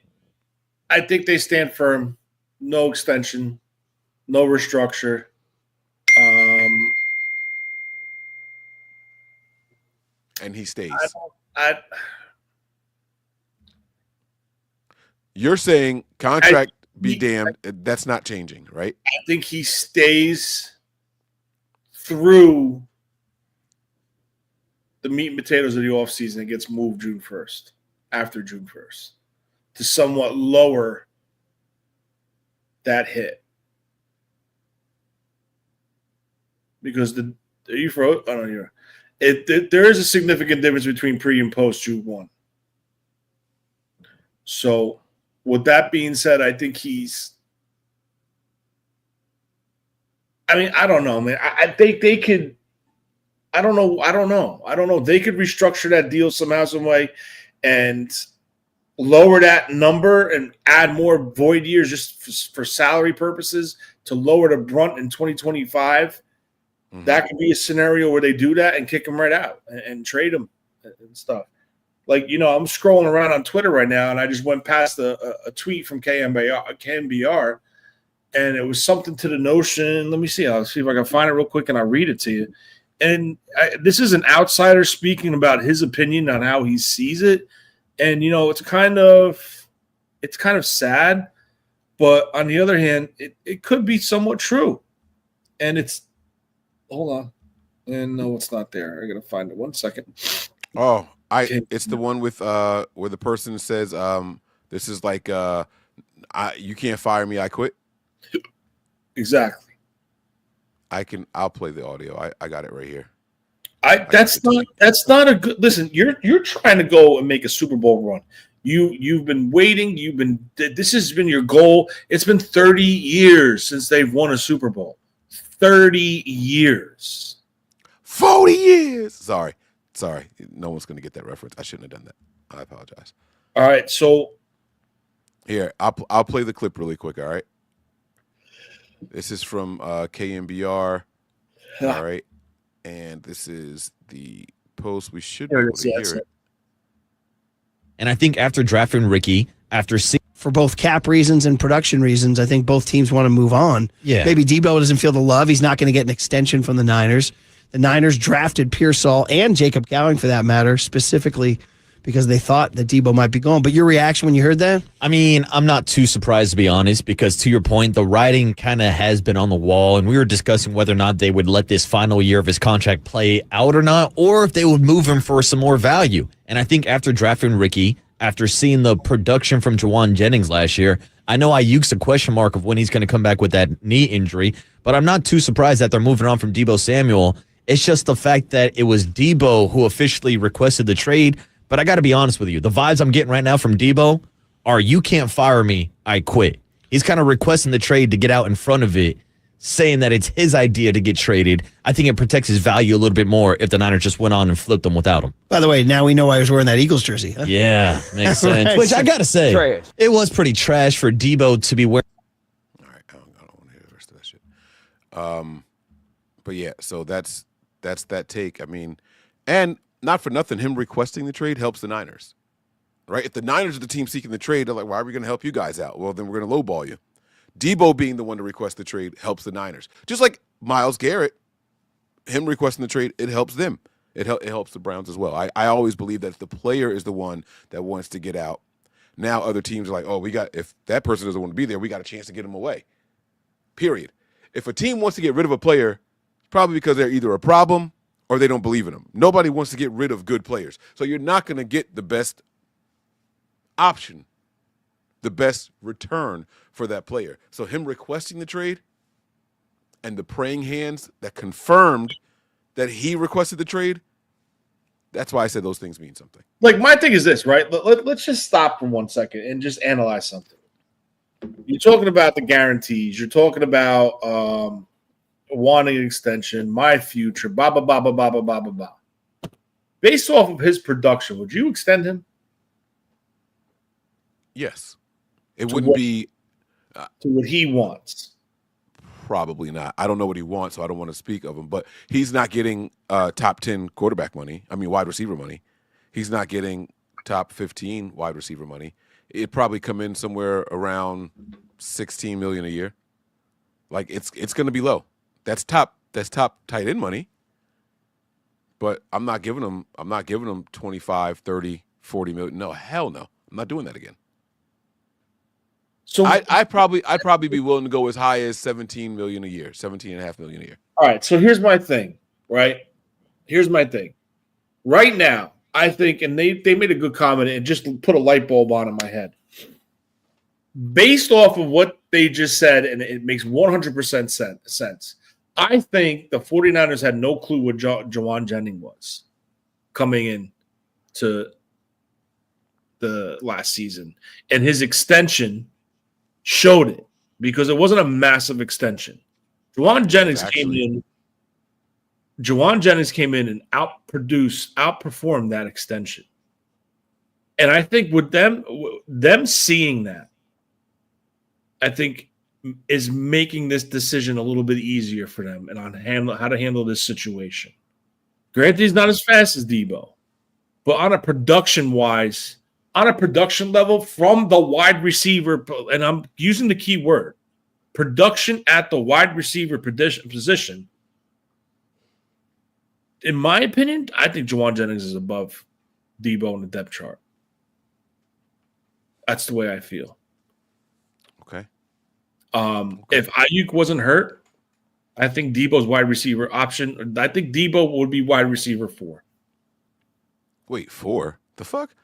think they stand firm. No extension, no restructure. and he stays. You're saying contract be damned. That's not changing, right? I think he stays through the meat and potatoes of the offseason and gets moved June 1st, after June 1st, to somewhat lower that hit. Because you froze? I don't know. There is a significant difference between pre and post June 1. So, with that being said, I think he's. I mean, I don't know, man. I think they could. I don't know. They could restructure that deal somehow, some way, and lower that number and add more void years just for salary purposes to lower the brunt in 2025. Mm-hmm. That could be a scenario where they do that and kick him right out and trade him and stuff. Like, I'm scrolling around on Twitter right now, and I just went past a tweet from KMBR, and it was something to the notion. Let me see. I'll see if I can find it real quick, and I'll read it to you. And this is an outsider speaking about his opinion on how he sees it. And, it's kind of sad. But on the other hand, it could be somewhat true. And hold on. And no, it's not there. I got to find it. 1 second. Oh, it's the one with where the person says, this is like, you can't fire me, I quit. Exactly. I'll play the audio. I got it right here. That's not a good. Listen, you're trying to go and make a Super Bowl run. You've been waiting. This has been your goal. It's been 30 years since they've won a Super Bowl. 30 years. 40 years. Sorry. No one's going to get that reference. I shouldn't have done that. I apologize. All right. So here, I'll play the clip really quick. All right. This is from KMBR. All right. And this is the post. We should be able to hear it. And I think after drafting Ricky, for both cap reasons and production reasons, I think both teams want to move on. Yeah. Maybe Deebo doesn't feel the love. He's not going to get an extension from the Niners. The Niners drafted Pearsall and Jacob Gowing, for that matter, specifically because they thought that Deebo might be gone. But your reaction when you heard that? I mean, I'm not too surprised, to be honest, because to your point, the writing kind of has been on the wall, and we were discussing whether or not they would let this final year of his contract play out or not, or if they would move him for some more value. And I think after drafting Ricky, after seeing the production from Jawan Jennings last year, I know Ayuk's a question mark of when he's going to come back with that knee injury, but I'm not too surprised that they're moving on from Deebo Samuel. It's just the fact that it was Deebo who officially requested the trade. But I got to be honest with you. The vibes I'm getting right now from Deebo are, you can't fire me, I quit. He's kind of requesting the trade to get out in front of it, saying that it's his idea to get traded. I think it protects his value a little bit more if the Niners just went on and flipped him without him. By the way, now we know why he was wearing that Eagles jersey. Huh? Yeah, makes sense. Right. Which I got to say, trash. It was pretty trash for Deebo to be wearing. All right, I don't want to hear the rest of that shit. But yeah, so that's that take. I mean, and not for nothing, him requesting the trade helps the Niners, right? If the Niners are the team seeking the trade, they're like, why are we going to help you guys out? Well, then we're going to lowball you. Deebo being the one to request the trade helps the Niners. Just like Myles Garrett, him requesting the trade, it helps them. It helps the Browns as well. I always believe that if the player is the one that wants to get out, now other teams are like, oh, if that person doesn't want to be there, we got a chance to get him away. Period. If a team wants to get rid of a player, it's probably because they're either a problem or they don't believe in them. Nobody wants to get rid of good players. So you're not going to get the best option, the best return for that player. So him requesting the trade and the praying hands that confirmed that he requested the trade, that's why I said those things mean something. Like, my thing is this, right? Let's just stop for 1 second and just analyze something. You're talking about the guarantees. You're talking about wanting an extension, my future, blah, blah, blah, blah, blah, blah, blah, blah, blah. Based off of his production, would you extend him? Yes. It wouldn't be to what he wants. Probably not. I don't know what he wants, so I don't want to speak of him. But he's not getting top 10 quarterback money. I mean, wide receiver money. He's not getting top 15 wide receiver money. It'd probably come in somewhere around $16 million a year. Like, it's going to be low. That's top tight end money. But I'm not giving them 25, 30, 40 million. No, hell no. I'm not doing that again. So I'd probably be willing to go as high as 17 million a year, 17.5 million a year. all right, so here's my thing, right? Here's my thing. Right now, I think, and they made a good comment and just put a light bulb on in my head. Based off of what they just said, and it makes 100% sense, I think the 49ers had no clue what Jawan Jennings was coming in to the last season. And his extension showed it because it wasn't a massive extension. Jawan Jennings came in and outperformed that extension. And I think with them seeing that, I think is making this decision a little bit easier for them and on how to handle this situation. Granted, he's not as fast as Deebo, but on a production level from the wide receiver, and I'm using the key word, production at the wide receiver position, in my opinion, I think Jawan Jennings is above Deebo in the depth chart. That's the way I feel. Okay. If Ayuk wasn't hurt, I think Deebo's wide receiver option. I think Deebo would be wide receiver 4. Wait, 4? The fuck?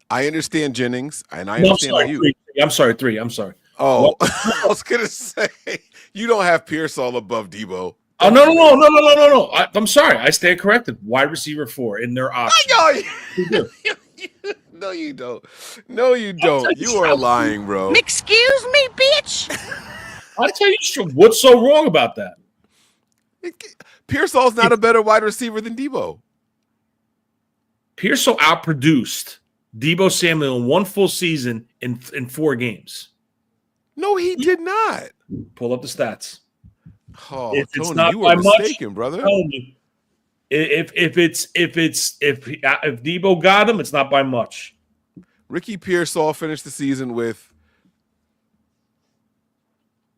I understand Jennings, and I understand Ayuk. 3. I'm sorry, 3. I'm sorry. Oh, I was gonna say you don't have Pearsall above Deebo. Oh no! I'm sorry. I stand corrected. Wide receiver 4 in their option. No, you don't. No, you don't. You are lying, bro. Excuse me, bitch. I'll tell you what's so wrong about that. Pearsall's not a better wide receiver than Deebo. Pearsall outproduced Deebo Samuel in one full season in 4 games. No, he did not. Pull up the stats. Oh, If Tony, it's not you by were mistaken, much, brother. If Deebo got him, it's not by much. Ricky Pearsall finished the season with.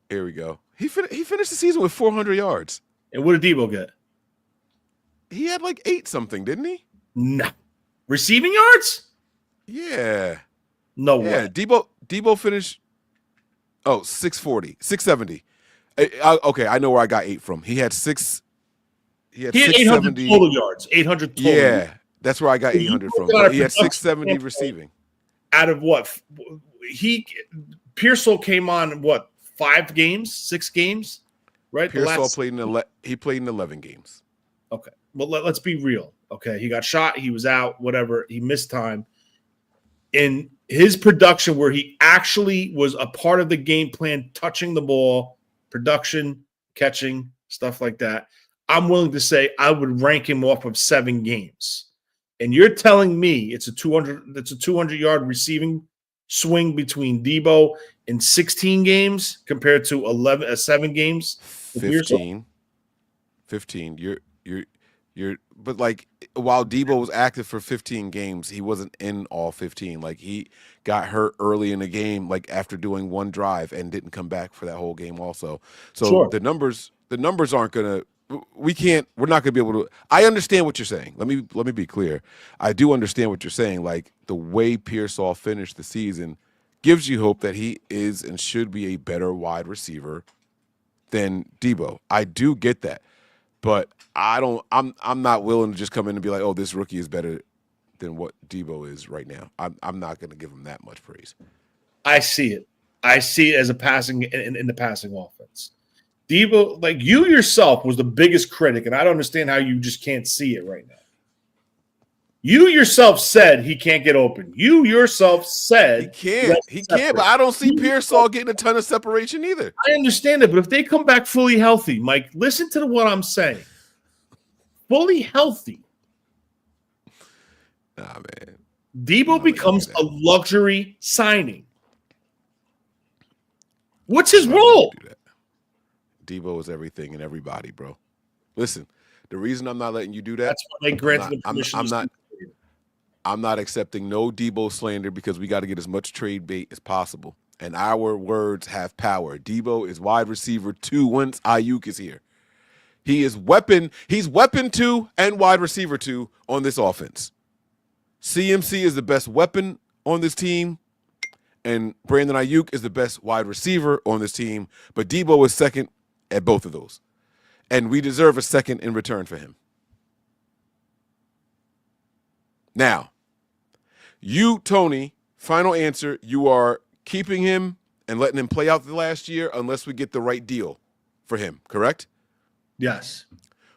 Here we go. He finished the season with 400 yards. And what did Deebo get? He had like 8 something, didn't he? No. Receiving yards? Yeah. No way. Deebo finished. 640, 670. Okay, I know where I got 8 from. He had 800 total yards. 800 total. Yeah, that's where I got 800 from. He had 670 receiving. Out of what? Pearsall came on what? 5 games, 6 games, right? Pearsall played in 11 games. Okay, well let's be real. Okay, he got shot. He was out. Whatever. He missed time. In his production, where he actually was a part of the game plan, touching the ball, production, catching, stuff like that, I'm willing to say I would rank him off of 7 games. And you're telling me it's a 200-yard receiving swing between Deebo in 16 games compared to 7 games? 15. But like while Deebo was active for 15 games, he wasn't in all 15. Like he got hurt early in the game, like after doing 1 drive and didn't come back for that whole game also. So sure. the numbers aren't gonna. We're not gonna be able to. I understand what you're saying. Let me be clear. I do understand what you're saying. Like the way Pearsall finished the season gives you hope that he is and should be a better wide receiver than Deebo. I do get that. But I'm not willing to just come in and be like, oh, this rookie is better than what Deebo is right now. I'm not going to give him that much praise. I see it. I see it as a passing in the passing offense. Deebo, like you yourself, was the biggest critic, and I don't understand how you just can't see it right now. You yourself said he can't get open. You yourself said he can't. But I don't see Pearsall getting a ton of separation either. I understand it, but if they come back fully healthy, Mike, listen to what I'm saying. Fully healthy. Nah, man. Deebo becomes a luxury signing. What's his role? Deebo is everything and everybody, bro. Listen, the reason I'm not letting you do that. That's why they granted the permission. I'm not accepting no Deebo slander because we got to get as much trade bait as possible. And our words have power. Deebo is wide receiver 2 once Ayuk is here. He is weapon. He's weapon 2 and wide receiver 2 on this offense. CMC is the best weapon on this team, and Brandon Ayuk is the best wide receiver on this team, but Deebo is second at both of those. And we deserve a second in return for him. Now, you, Tony, final answer, you are keeping him and letting him play out the last year unless we get the right deal for him, correct? Yes.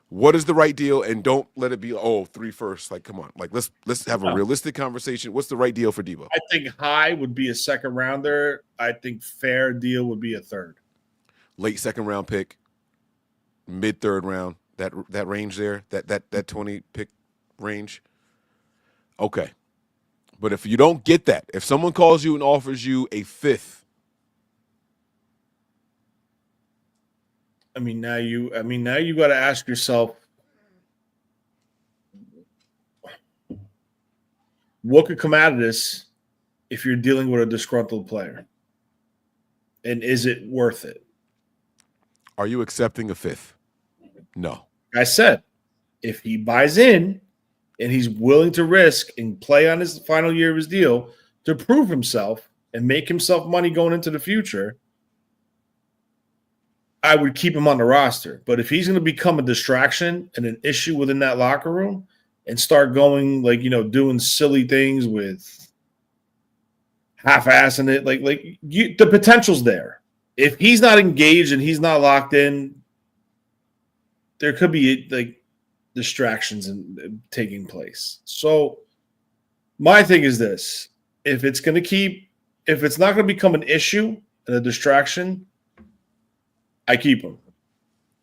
What is the right deal? And don't let it be, 3 first. Like, come on. Like, let's have a realistic conversation. What's the right deal for Deebo? I think high would be a second rounder. I think fair deal would be a third. Late second round pick, mid third round, that range there, that 20 pick range. Okay. But if you don't get that, if someone calls you and offers you a 5th, now you got to ask yourself, what could come out of this if you're dealing with a disgruntled player? And is it worth it? Are you accepting a 5th? No. I said, if he buys in and he's willing to risk and play on his final year of his deal to prove himself and make himself money going into the future, I would keep him on the roster. But if he's going to become a distraction and an issue within that locker room and start going doing silly things with half-assing it, the potential's there. If he's not engaged and he's not locked in, there could be distractions and taking place. So my thing is this: if it's not going to become an issue and a distraction, I keep him.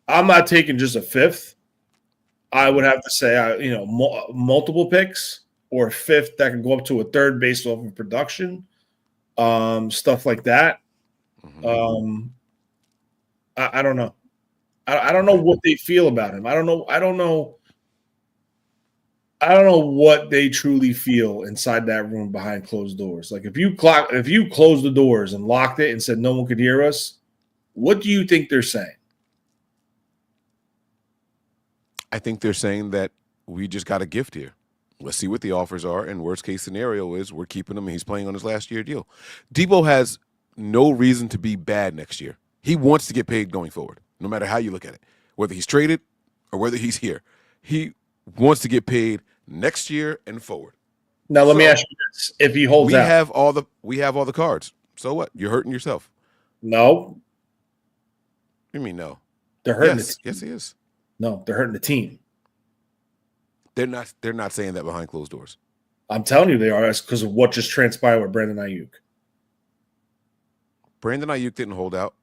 I'm not taking just a 5th. I would have to say, multiple picks or a 5th that can go up to a 3rd based off of production, stuff like that. Mm-hmm. I don't know. I don't know what they feel about him. I don't know what they truly feel inside that room behind closed doors. Like if you closed the doors and locked it and said no one could hear us, what do you think they're saying? I think they're saying that we just got a gift here. Let's see what the offers are, and worst case scenario is we're keeping him and he's playing on his last year deal. Deebo has no reason to be bad next year. He wants to get paid going forward, no matter how you look at it, whether he's traded or whether he's here. He wants to get paid next year and forward. Now let me ask you this: if he holds out, we have all the cards. So what? You're hurting yourself. No. What do you mean no? They're hurting the team. Yes, he is. No, they're hurting the team. They're not saying that behind closed doors. I'm telling you they are. That's because of what just transpired with Brandon Ayuk. Brandon Ayuk didn't hold out.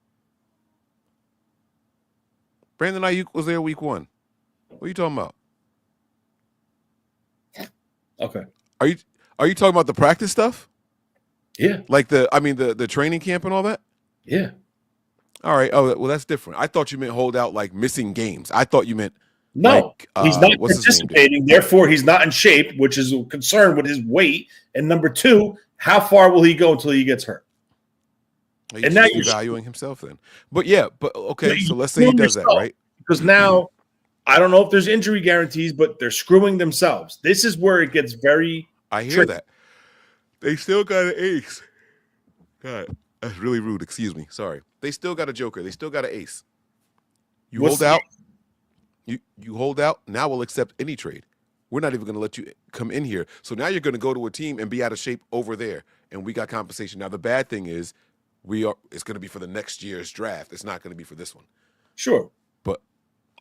Brandon Ayuk was there week 1. What are you talking about? Okay. Are you talking about the practice stuff? Yeah. Like the training camp and all that? Yeah. All right. Oh, well, that's different. I thought you meant hold out like missing games. I thought you meant no. He's not participating. Therefore, he's not in shape, which is a concern with his weight. And number 2, how far will he go until he gets hurt? And now you're evaluating himself then. But okay. So let's say he does that, right? Because now I don't know if there's injury guarantees, but they're screwing themselves. This is where it gets very. I hear that. They still got an ace. God, that's really rude. Excuse me. Sorry. They still got a joker. They still got an ace. You hold out. You hold out. Now we'll accept any trade. We're not even going to let you come in here. So now you're going to go to a team and be out of shape over there, and we got compensation. Now the bad thing is, it's going to be for the next year's draft. It's not going to be for this one. Sure.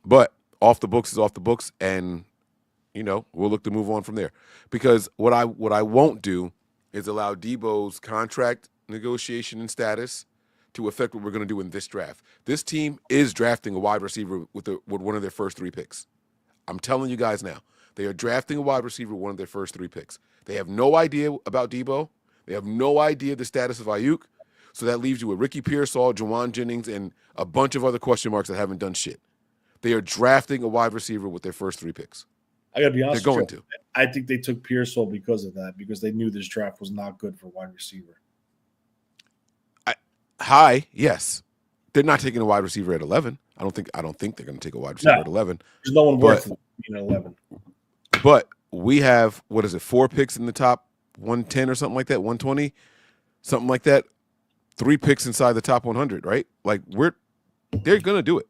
But off the books is off the books, and we'll look to move on from there. Because what I won't do is allow Deebo's contract negotiation and status to affect what we're going to do in this draft. This team is drafting a wide receiver with one of their first 3 picks. I'm telling you guys now. They are drafting a wide receiver with one of their first 3 picks. They have no idea about Deebo. They have no idea the status of Ayuk. So that leaves you with Ricky Pearsall, Juwan Jennings, and a bunch of other question marks that haven't done shit. They are drafting a wide receiver with their first 3 picks. I got to be honest They're with going you. to. I think they took Pearsall because of that, because they knew this draft was not good for wide receiver. High, yes. They're not taking a wide receiver at 11. I don't think they're going to take a wide receiver at 11. There's no one worth being at 11. But we have 4 picks in the top 110 or something like that, 120, something like that. 3 picks inside the top 100, right? Like they're going to do it.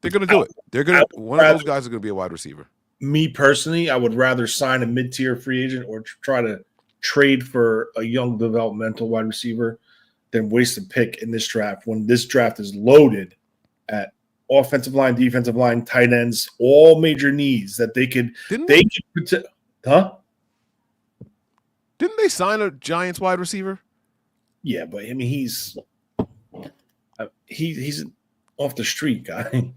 They're going to do it. They're going to one of those guys is going to be a wide receiver. Me personally, I would rather sign a mid-tier free agent or try to trade for a young developmental wide receiver than waste a pick in this draft when this draft is loaded at offensive line, defensive line, tight ends, all major needs that they could Huh? Didn't they sign a Giants wide receiver? Yeah, but I mean he's off the street guy.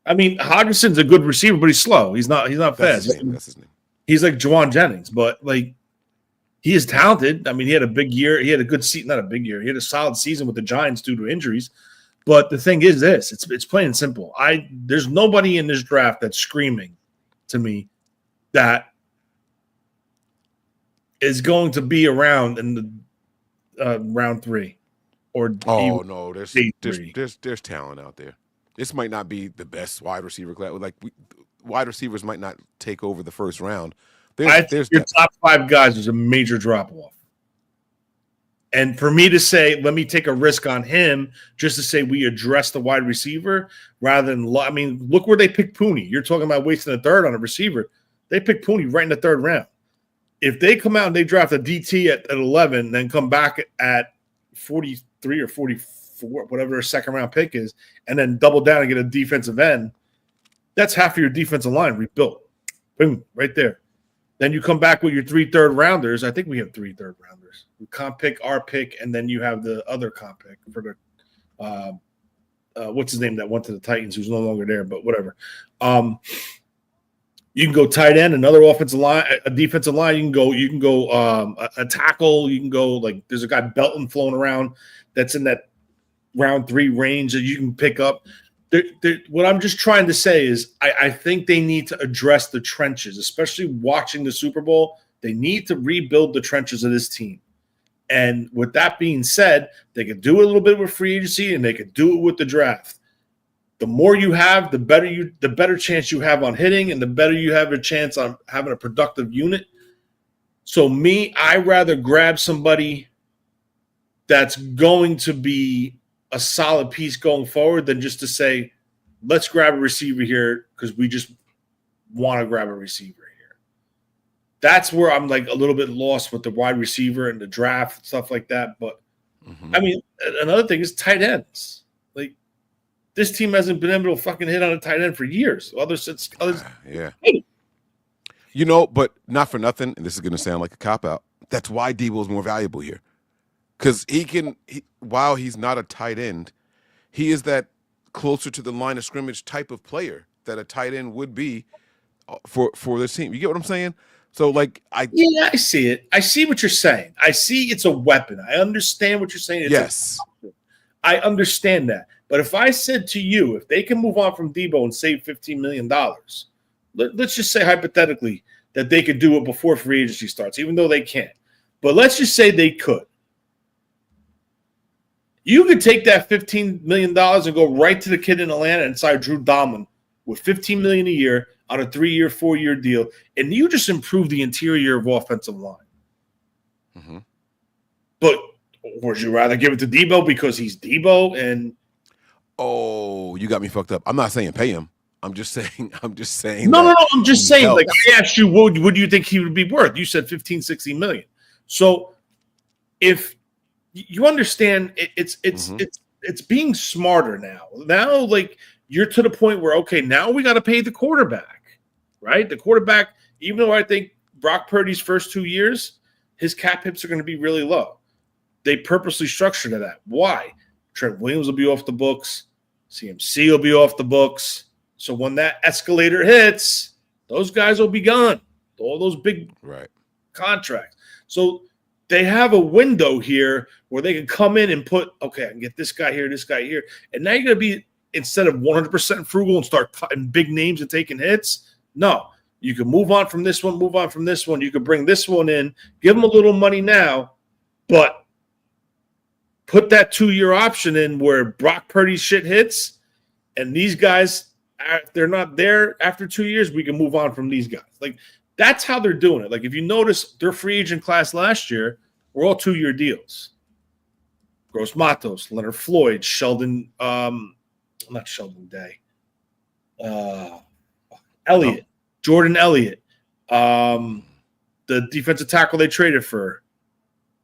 I mean, Hodgson's a good receiver, but he's slow. He's not fast. That's his name. He's like Juwan Jennings, but like he is talented. I mean, he had a big year. He had a good season, not a big year. He had a solid season with the Giants due to injuries. But the thing is this, it's plain and simple. There's nobody in this draft that's screaming to me that is going to be around in the round 3 or no, there's talent out there. This might not be the best wide receiver class. Like wide receivers might not take over the first round. There's your top 5 guys is a major drop off. And for me to say, let me take a risk on him just to say we address the wide receiver rather than, I mean, look where they picked Pooney. You're talking about wasting a third on a receiver. They picked Pooney right in the 3rd round. If they come out and they draft a DT at 11, then come back at 43 or 44, whatever their 2nd round pick is, and then double down and get a defensive end, that's half of your defensive line rebuilt. Boom, right there. Then you come back with your 3 third rounders. I think we have 3 third rounders. We comp pick, our pick, and then you have the other comp pick for the what's his name that went to the Titans, who's no longer there, but whatever. You can go tight end, another offensive line, a defensive line. You can go a tackle. You can go like there's a guy Belton flown around that's in that round 3 range that you can pick up. What I'm just trying to say is I think they need to address the trenches, especially watching the Super Bowl. They need to rebuild the trenches of this team. And with that being said, they could do a little bit with free agency and they could do it with the draft. The more you have, the better chance you have on hitting and the better you have a chance on having a productive unit. So I rather grab somebody that's going to be a solid piece going forward than just to say, let's grab a receiver here because we just want to grab a receiver here. That's where I'm like a little bit lost with the wide receiver and the draft and stuff like that. But I mean, another thing is tight ends. Like this team hasn't been able to fucking hit on a tight end for years. Others. Yeah. But not for nothing, and this is going to sound like a cop-out, that's why Deebo is more valuable here. Because while he's not a tight end, he is that closer to the line of scrimmage type of player that a tight end would be for this team. You get what I'm saying? So, I see it. I see what you're saying. I see it's a weapon. I understand what you're saying. Yes. I understand that. But if I said to you, if they can move on from Deebo and save $15 million, let's just say hypothetically that they could do it before free agency starts, even though they can't. But let's just say they could. You could take that $15 million and go right to the kid in Atlanta and sign Drew Dalman with $15 million a year on a 3-year, 4-year deal, and you just improve the interior of offensive line. Mm-hmm. But would you rather give it to Deebo because he's Deebo? And you got me fucked up. I'm not saying pay him. I'm just saying. No. I'm just saying. Like I asked you, what do you think he would be worth? You said 15, 16 million. So if you understand, it's being smarter now. Now, like you're to the point where now we got to pay the quarterback, right? The quarterback, even though I think Brock Purdy's first 2 years, his cap hits are going to be really low. They purposely structured that. Why? Trent Williams will be off the books. CMC will be off the books. So when that escalator hits, those guys will be gone. All those big contracts. So they have a window here where they can come in and put, I can get this guy here, And now you're going to be, instead of 100% frugal and start cutting big names and taking hits, no. You can move on from this one, You can bring this one in, give them a little money now, but put that 2-year option in where Brock Purdy's shit hits, and these guys, if they're not there after 2 years, we can move on from these guys. Like, that's how they're doing it. Like, if you notice, their free agent class last year were all 2-year deals. Gross Matos, Leonard Floyd, Sheldon, not Sheldon Day, Elliott, Jordan Elliott, the defensive tackle they traded for.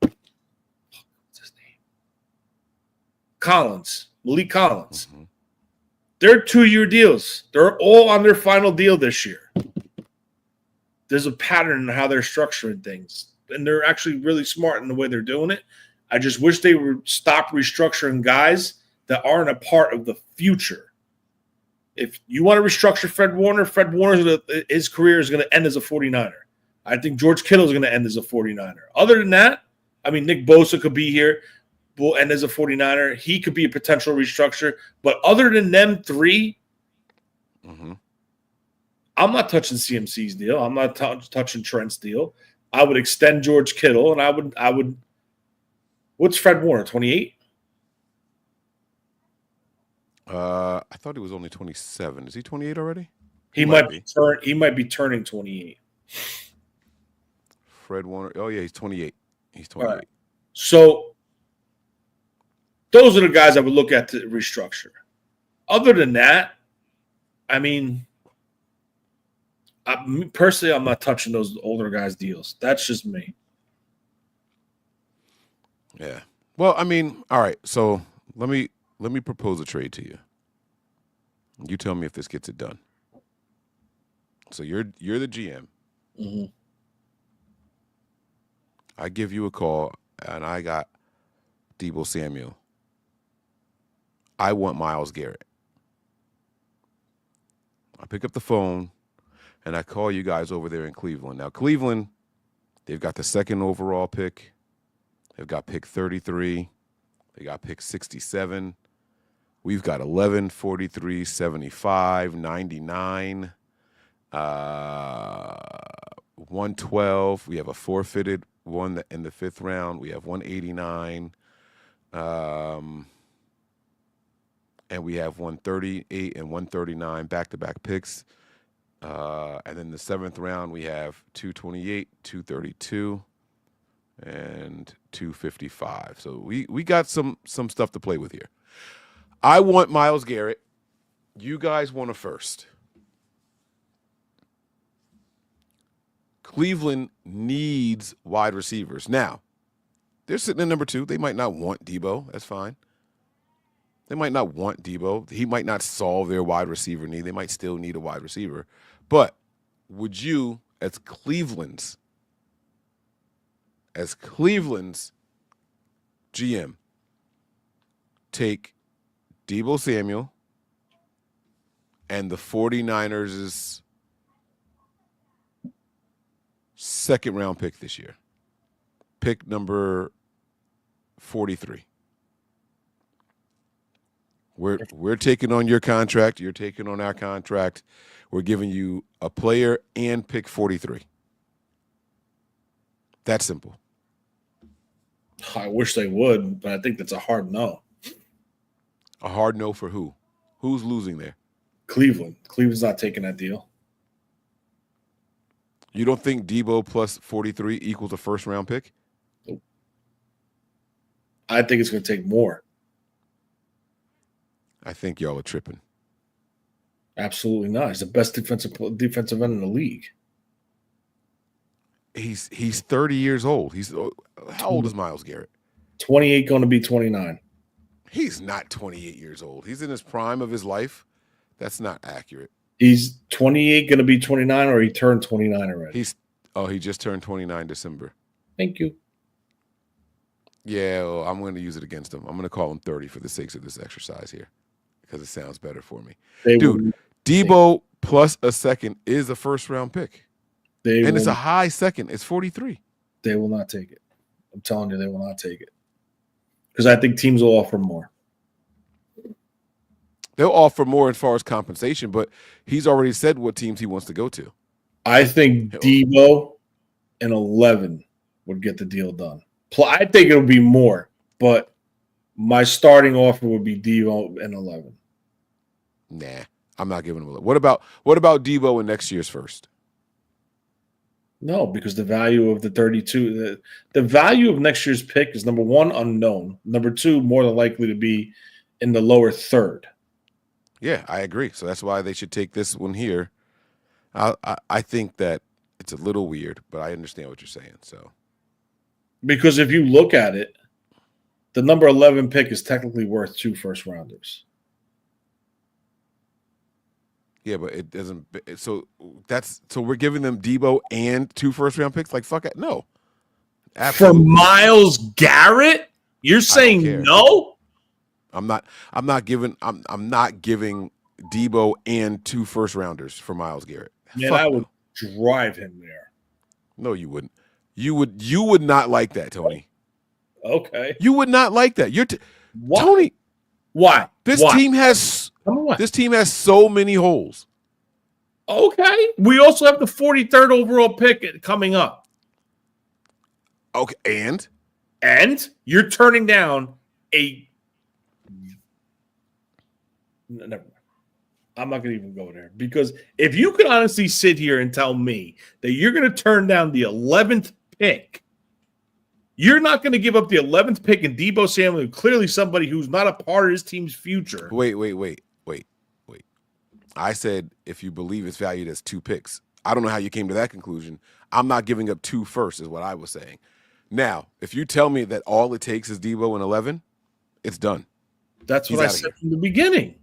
What's his name? Collins, Malik Collins. Mm-hmm. They're 2-year deals. They're all on their final deal this year. There's a pattern in how they're structuring things, and they're actually really smart in the way they're doing it. I just wish they would stop restructuring guys that aren't a part of the future. If you want to restructure Fred Warner, his career is going to end as a 49er. I think George Kittle is going to end as a 49er. Other than that, I mean, Nick Bosa could be here, will end as a 49er. He could be a potential restructure. But other than them three, I'm not touching CMC's deal. I'm not touching Trent's deal. I would extend George Kittle, and I would. What's Fred Warner? 28. I thought he was only 27. Is he 28 already? He might be turning 28. Fred Warner. Oh yeah, he's 28. He's 28. Right. So those are the guys I would look at to restructure. Other than that, I mean, personally, I'm not touching those older guys' deals. That's just me. Yeah. Well, I mean, all right. So let me propose a trade to you. You tell me if this gets it done. So you're the GM. Mm-hmm. I give you a call, and I got Deebo Samuel. I want Myles Garrett. I pick up the phone, and I call you guys over there in Cleveland. Now, Cleveland, they've got the second overall pick. They've got pick 33. They got pick 67. We've got 11, 43, 75, 99, 112. We have a forfeited one in the 5th round. We have 189. And we have 138 and 139 back-to-back picks. And then the 7th round, we have 228, 232, and 255. So we got some stuff to play with here. I want Myles Garrett. You guys want a first. Cleveland needs wide receivers. Now, they're sitting at number 2. They might not want Deebo. That's fine. They might not want Deebo. He might not solve their wide receiver need. They might still need a wide receiver. But would you, as Cleveland's GM, take Deebo Samuel and the 49ers' second-round pick this year? Pick number 43. We're taking on your contract. You're taking on our contract. We're giving you a player and pick 43. That simple. I wish they would, but I think that's a hard no. A hard no for who? Who's losing there? Cleveland. Cleveland's not taking that deal. You don't think Deebo plus 43 equals a first-round pick? Nope. I think it's going to take more. I think y'all are tripping. Absolutely not. He's the best defensive end in the league. He's 30 years old. How old is Myles Garrett? 28, going to be 29. He's not 28 years old. He's in his prime of his life. That's not accurate. He's 28, going to be 29, or he turned 29 already? He just turned 29 December. Thank you. Yeah, well, I'm going to use it against him. I'm going to call him 30 for the sake of this exercise here because it sounds better for me. Dude, Deebo plus a second is a first-round pick. It's a high second. It's 43. They will not take it. I'm telling you, they will not take it. Because I think teams will offer more. They'll offer more as far as compensation, but he's already said what teams he wants to go to. I think Deebo and 11 would get the deal done. I think it'll be more, but My starting offer would be Deebo and 11. Nah, I'm not giving him 11. What about Deebo in next year's first? No, because the value of the 32, the value of next year's pick is number one, unknown. Number two, more than likely to be in the lower third. Yeah, I agree. So that's why they should take this one here. I think that it's a little weird, but I understand what you're saying. So, because if you look at it, the number 11 pick is technically worth 2 first rounders. Yeah, but it doesn't. So we're giving them Deebo and 2 first-round picks. Like fuck it, no. Absolutely. For Myles Garrett, you're saying no? I'm not giving Deebo and 2 first-rounders for Myles Garrett. Man, fuck I would drive him there. No, you wouldn't. You would not like that, Tony. Okay. You would not like that. Tony. Why? This team has so many holes. Okay. We also have the 43rd overall pick coming up. Okay, and you're turning down a. Never mind. I'm not going to even go there, because if you could honestly sit here and tell me that you're going to turn down the 11th pick, you're not going to give up the 11th pick in Deebo Samuel, clearly somebody who's not a part of his team's future. Wait. I said if you believe it's valued as 2 picks. I don't know how you came to that conclusion. I'm not giving up 2 first is what I was saying. Now, if you tell me that all it takes is Deebo and 11, it's done. That's what I said from the beginning.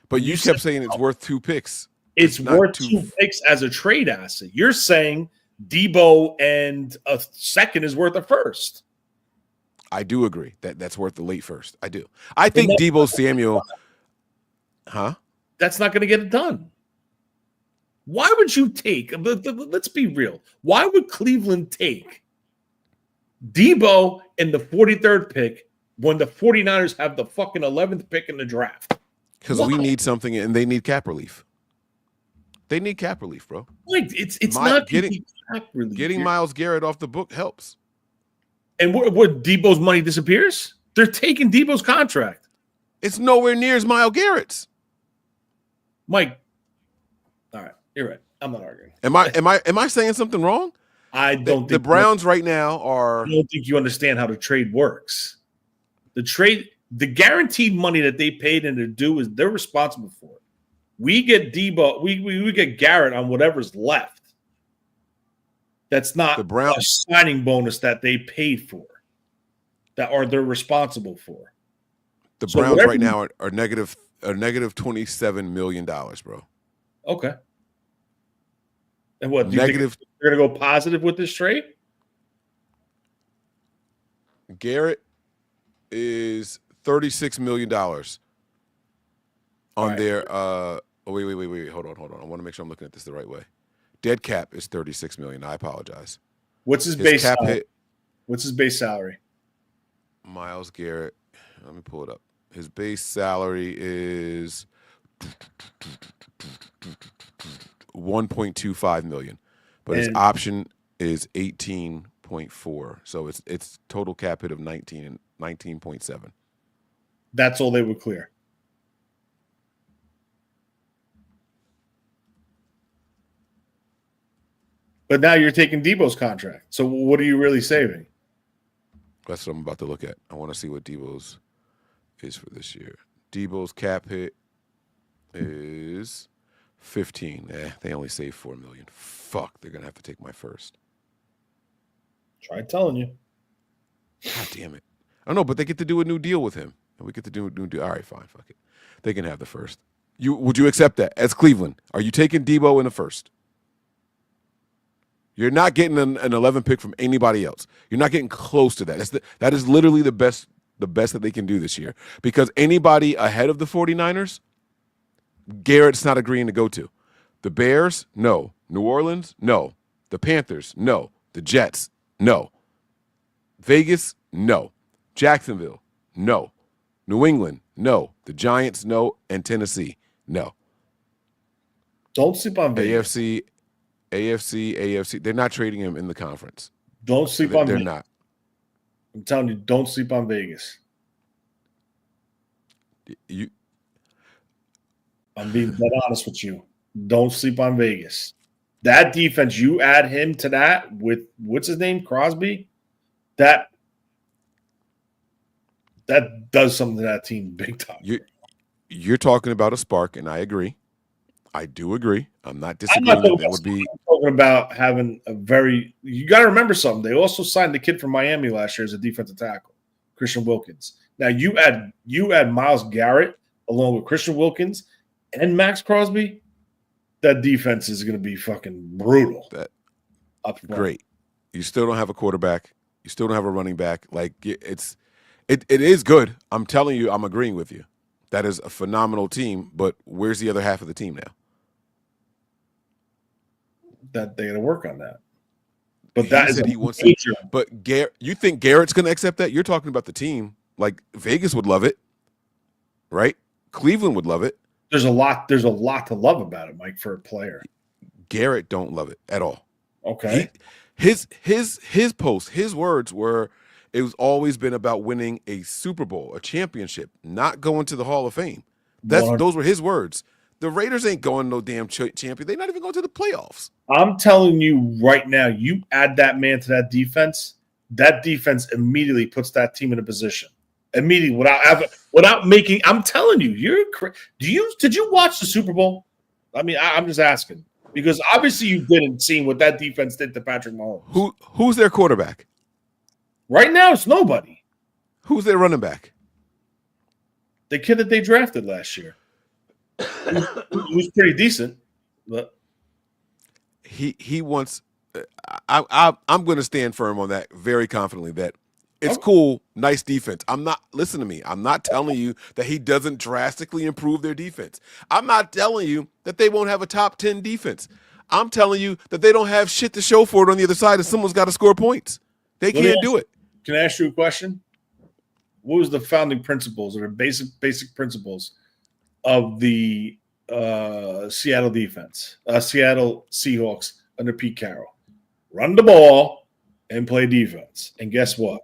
But you kept saying it's worth 2 picks. It's worth 2 picks as a trade asset. You're saying Deebo and a second is worth a first. I do agree that's worth the late first. I do. I think Deebo Samuel, that's not going to get it done. Why would you take, let's be real, why would Cleveland take Deebo in the 43rd pick when the 49ers have the fucking 11th pick in the draft? Because we need something, and they need cap relief. They need cap relief, bro. Like it's not getting cap relief. Getting Myles Garrett off the book helps. And what Deebo's money disappears? They're taking Deebo's contract. It's nowhere near as Myles Garrett's. Mike, all right, you're right. I'm not arguing. Am I saying something wrong? I don't think the Browns right now are. I don't think you understand how the trade works. The guaranteed money that they paid and they're due is they're responsible for it. We get Deebo, we get Garrett on whatever's left. That's not a signing bonus that they paid for. They're responsible for. The Browns right now are negative $27 million, bro. Okay. And what? Do you think they're going to go positive with this trade? Garrett is $36 million on their wait. Hold on. I want to make sure I'm looking at this the right way. Dead cap is $36 million. I apologize. What's his base salary? What's his base salary? Myles Garrett. Let me pull it up. His base salary is $1.25 million, but his option is 18.4. So it's total cap hit of 19.7. That's all they would clear. But now you're taking Deebo's contract. So what are you really saving? That's what I'm about to look at. I want to see what Deebo's is for this year. Deebo's cap hit is 15. They only saved $4 million. Fuck, they're gonna have to take my first. Try telling you. God damn it. I don't know, but they get to do a new deal with him. And we get to do a new deal. All right, fine, fuck it. They can have the first. Would you accept that? As Cleveland, are you taking Deebo in the first? You're not getting an 11 pick from anybody else. You're not getting close to that. That is literally the best that they can do this year. Because anybody ahead of the 49ers, Garrett's not agreeing to go to. The Bears, no. New Orleans, no. The Panthers, no. The Jets, no. Vegas, no. Jacksonville, no. New England, no. The Giants, no. And Tennessee, no. Don't sleep on Vegas. AFC. They're not trading him in the conference. Don't sleep on Vegas. They're not. I'm telling you, don't sleep on Vegas. You I'm being dead honest with you. Don't sleep on Vegas. That defense, you add him to that with what's his name, Crosby. That does something to that team big time. you're talking about a spark, and I agree. I do agree. I'm not disagreeing. That would be. I'm talking about having a very. You got to remember something. They also signed the kid from Miami last year as a defensive tackle, Christian Wilkins. Now you add Myles Garrett along with Christian Wilkins and Max Crosby. That defense is going to be fucking brutal. Great. You still don't have a quarterback. You still don't have a running back. Like it is good. I'm telling you, I'm agreeing with you. That is a phenomenal team. But where's the other half of the team now? That they got to work on that. But But you think Garrett's going to accept that? You're talking about the team. Like Vegas would love it, right? Cleveland would love it. There's a lot to love about it, Mike, for a player. Garrett don't love it at all. Okay. His post, his words were, it was always been about winning a Super Bowl, a championship, not going to the Hall of Fame. Those were his words. The Raiders ain't going no damn champion. They're not even going to the playoffs. I'm telling you right now, you add that man to that defense immediately puts that team in a position. Immediately, without making. I'm telling you, did you watch the Super Bowl? I mean, I'm just asking because obviously you didn't see what that defense did to Patrick Mahomes. Who's their quarterback? Right now, it's nobody. Who's their running back? The kid that they drafted last year. He was pretty decent, but he wants. I'm going to stand firm on that very confidently. That it's cool, nice defense. Listen to me. I'm not telling you that he doesn't drastically improve their defense. I'm not telling you that they won't have a top 10 defense. I'm telling you that they don't have shit to show for it on the other side, and someone's got to score points. They can't do it. Can I ask you a question? What was the founding principles or the basic principles of the Seattle defense, Seattle Seahawks under Pete Carroll? Run the ball and play defense. And guess what?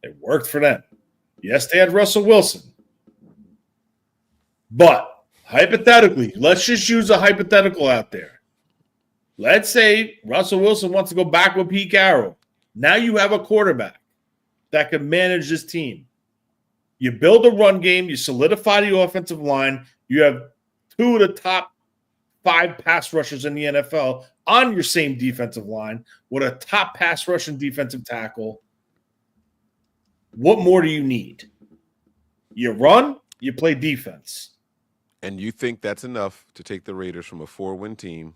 It worked for them. Yes, they had Russell Wilson. But hypothetically, let's just use a hypothetical out there. Let's say Russell Wilson wants to go back with Pete Carroll. Now you have a quarterback that can manage this team. You build a run game. You solidify the offensive line. You have two of the top 5 pass rushers in the NFL on your same defensive line with a top pass rushing defensive tackle. What more do you need? You run, you play defense. And you think that's enough to take the Raiders from a 4-win team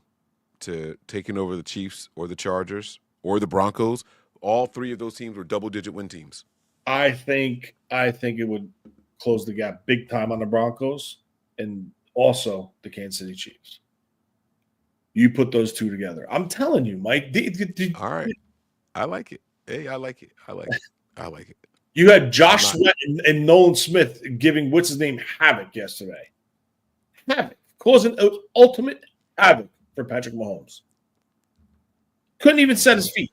to taking over the Chiefs or the Chargers or the Broncos? All 3 of those teams were double-digit win teams. I think it would close the gap big time on the Broncos and also the Kansas City Chiefs. You put those two together. I'm telling you, Mike. All right. I like it. Hey, I like it. I like it. You had Josh Sweat and Nolan Smith giving what's his name havoc yesterday. Havoc. Causing ultimate havoc for Patrick Mahomes. Couldn't even set his feet.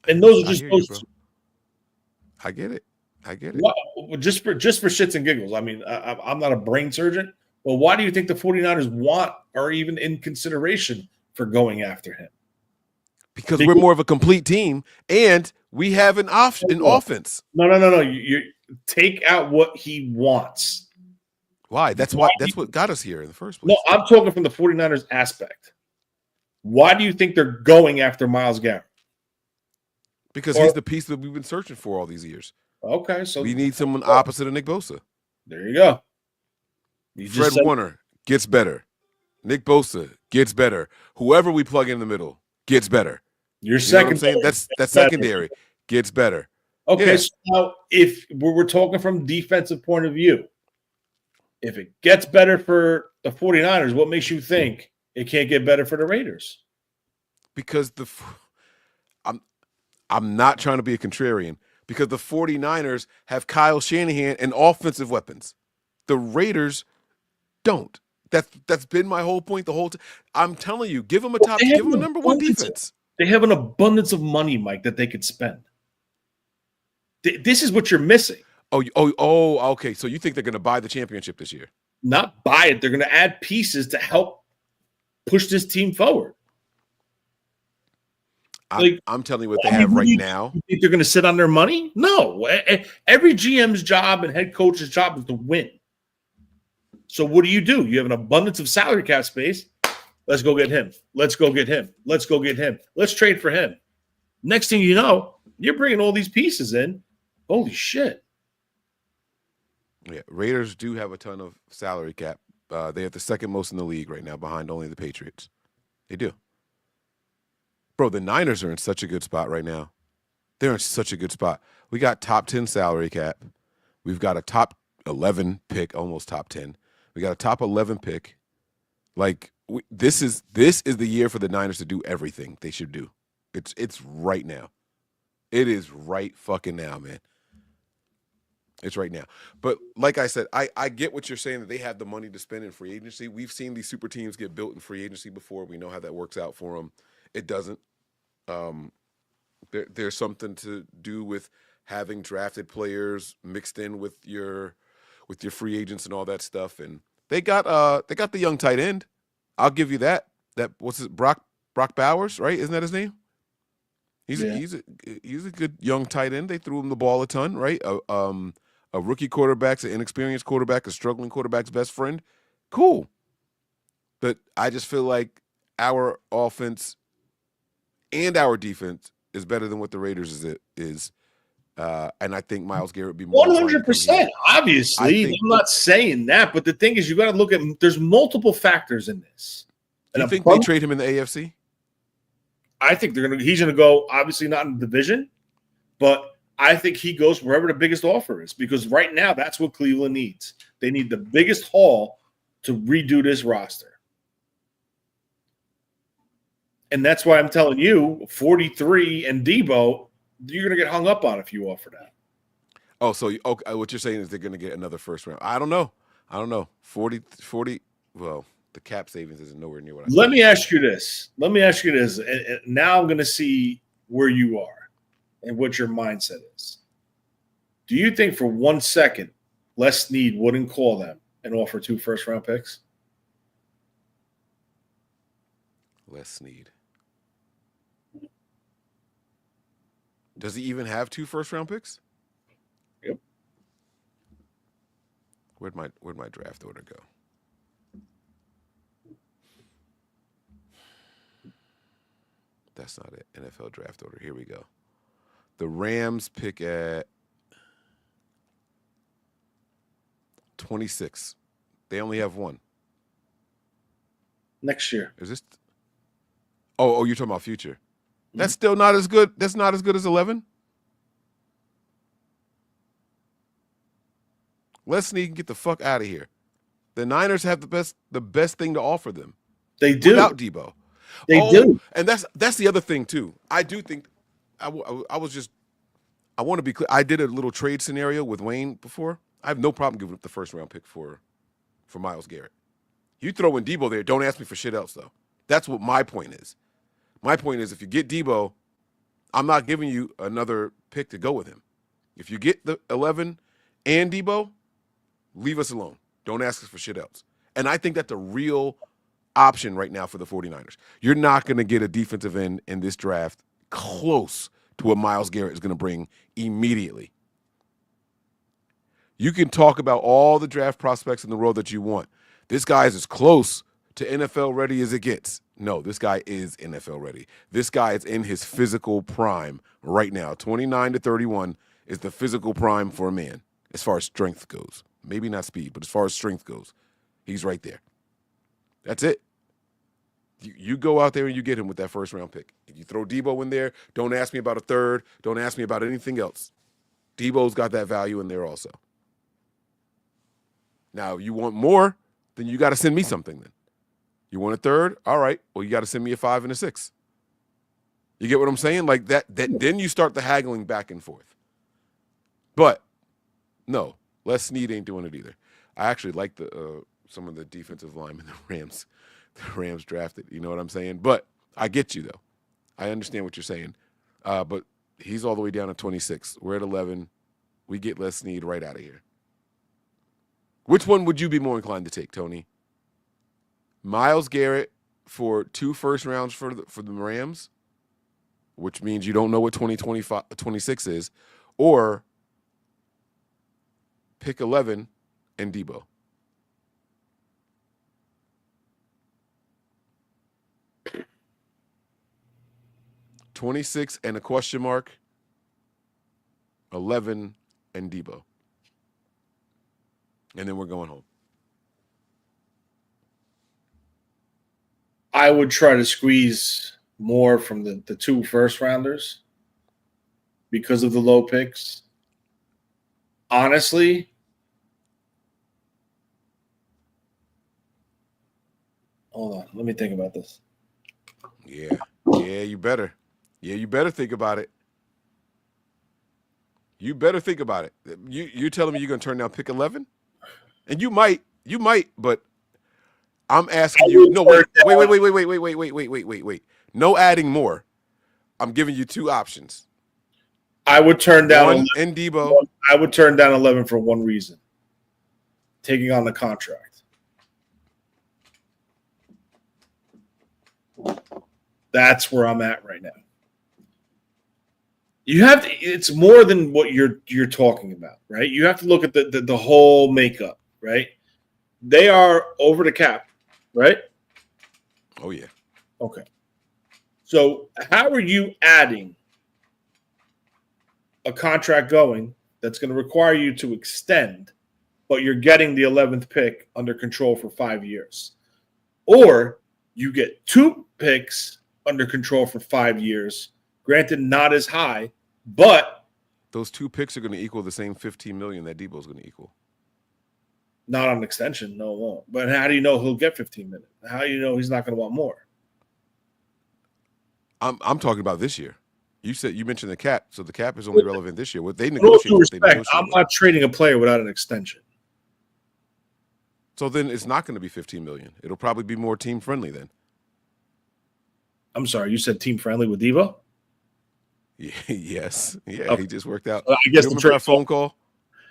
And those are just those two. I get it. Well, just for shits and giggles. I mean, I'm not a brain surgeon, but why do you think the 49ers are even in consideration for going after him? Because we're more of a complete team, and we have an offense. No. You take out what he wants. Why? That's what got us here in the first place. No, I'm talking from the 49ers aspect. Why do you think they're going after Myles Garrett? Because he's the piece that we've been searching for all these years. Okay, so we need someone opposite of Nick Bosa. There you go. Fred Warner gets better. Nick Bosa gets better. Whoever we plug in the middle gets better. Your secondary. That's secondary gets better. Okay, so now if we're talking from defensive point of view, if it gets better for the 49ers, what makes you think it can't get better for the Raiders? Because I'm not trying to be a contrarian, because the 49ers have Kyle Shanahan and offensive weapons. The Raiders don't. That's been my whole point the whole time. I'm telling you, give them a number 1 defense. They have an abundance of money, Mike, that they could spend. This is what you're missing. Okay. So you think they're going to buy the championship this year? Not buy it. They're going to add pieces to help push this team forward. I'm telling you what they have right now. You think they're going to sit on their money? No. Every GM's job and head coach's job is to win. So what do? You have an abundance of salary cap space. Let's go get him. Let's go get him. Let's go get him. Let's trade for him. Next thing you know, you're bringing all these pieces in. Holy shit. Yeah, Raiders do have a ton of salary cap. They have the second most in the league right now, behind only the Patriots. They do. Bro, the Niners are in such a good spot right now. They're in such a good spot. We got top 10 salary cap. We've got a top 11 pick, almost top 10. We got a top 11 pick. Like, this is the year for the Niners to do everything they should do. It's right now. It is right fucking now, man. It's right now. But like I said, I get what you're saying, that they have the money to spend in free agency. We've seen these super teams get built in free agency before. We know how that works out for them. It doesn't. There's something to do with having drafted players mixed in with your free agents and all that stuff. And they got the young tight end. I'll give you that. What's his Brock Bowers, right? Isn't that his name? He's a good young tight end. They threw him the ball a ton, right? A rookie quarterback's an inexperienced quarterback, a struggling quarterback's best friend. Cool. But I just feel like our offense and our defense is better than what the Raiders is. And I think Myles Garrett would be more 100%. Obviously, I'm not saying that, but the thing is, you got to look at. There's multiple factors in this. Do you think they trade him in the AFC? I think he's gonna go. Obviously, not in the division, but I think he goes wherever the biggest offer is, because right now that's what Cleveland needs. They need the biggest haul to redo this roster. And that's why I'm telling you, 43 and Deebo, you're going to get hung up on if you offer that. Oh, so what you're saying is they're going to get another first round. I don't know. 40, well, the cap savings isn't nowhere near what I Let me ask you this. And now I'm going to see where you are and what your mindset is. Do you think for 1 second Les Snead wouldn't call them and offer 2 first-round picks? Les Snead. Does he even have 2 first-round picks? Yep. Where'd my draft order go? That's not it. NFL draft order. Here we go. The Rams pick at 26. They only have 1. Next year. Is this? Oh, you're talking about future. That's still not as good. That's not as good as 11. Les Snead can get the fuck out of here. The Niners have the best thing to offer them. They do. Without Deebo. They do. And that's the other thing too. I do think I want to be clear. I did a little trade scenario with Wayne before. I have no problem giving up the first round pick for Myles Garrett. You throw in Deebo there, don't ask me for shit else though. That's what my point is. My point is, if you get Deebo, I'm not giving you another pick to go with him. If you get the 11 and Deebo, leave us alone. Don't ask us for shit else. And I think that's a real option right now for the 49ers. You're not going to get a defensive end in this draft close to what Myles Garrett is going to bring immediately. You can talk about all the draft prospects in the world that you want. This guy is as close to NFL ready as it gets. No, this guy is NFL ready. This guy is in his physical prime right now. 29 to 31 is the physical prime for a man as far as strength goes. Maybe not speed, but as far as strength goes, he's right there. That's it. You go out there and you get him with that first round pick. If you throw Deebo in there, don't ask me about a third. Don't ask me about anything else. Deebo's got that value in there also. Now, you want more, then you got to send me something then. You want a third? All right. Well, you got to send me a 5 and a 6. You get what I'm saying? Like that then you start the haggling back and forth. But no, Les Snead ain't doing it either. I actually like some of the defensive linemen the Rams drafted. You know what I'm saying? But I get you though. I understand what you're saying. But he's all the way down at 26. We're at 11. we get Les Snead right out of here. Which one would you be more inclined to take, Tony? Myles Garrett for 2 first rounds for the Rams, which means you don't know what 26 is, or pick 11 and Deebo. $26 and a question mark, 11 and Deebo. And then we're going home. I would try to squeeze more from the 2 first rounders because of the low picks. Honestly, hold on. Let me think about this. Yeah, you better. Yeah, you better think about it. You better think about it. You're telling me you're going to turn down pick 11? And you might, but I'm asking you. No, wait. No adding more. I'm giving you 2 options. I would turn down 1 and Deebo. I would turn down 11 for one reason: taking on the contract. That's where I'm at right now. You have to. It's more than what you're talking about, right? You have to look at the whole makeup, right? They are over the cap, right? Oh yeah. Okay. So how are you adding a contract going that's going to require you to extend, but you're getting the 11th pick under control for 5 years? Or you get 2 picks under control for 5 years, granted not as high, but those 2 picks are going to equal the same $15 million that Deebo's going to equal. Not on extension, no, it won't. But how do you know he'll get 15 million? How do you know he's not going to want more? I'm talking about this year. You mentioned the cap, so the cap is only relevant this year. What they With all negotiate, due respect, I'm not trading a player without an extension. So then it's not going to be 15 million. It'll probably be more team friendly then. I'm sorry, you said team friendly with Deebo? Yeah, yes. Yeah, Okay. He just worked out. I guess you the remember trade our phone call?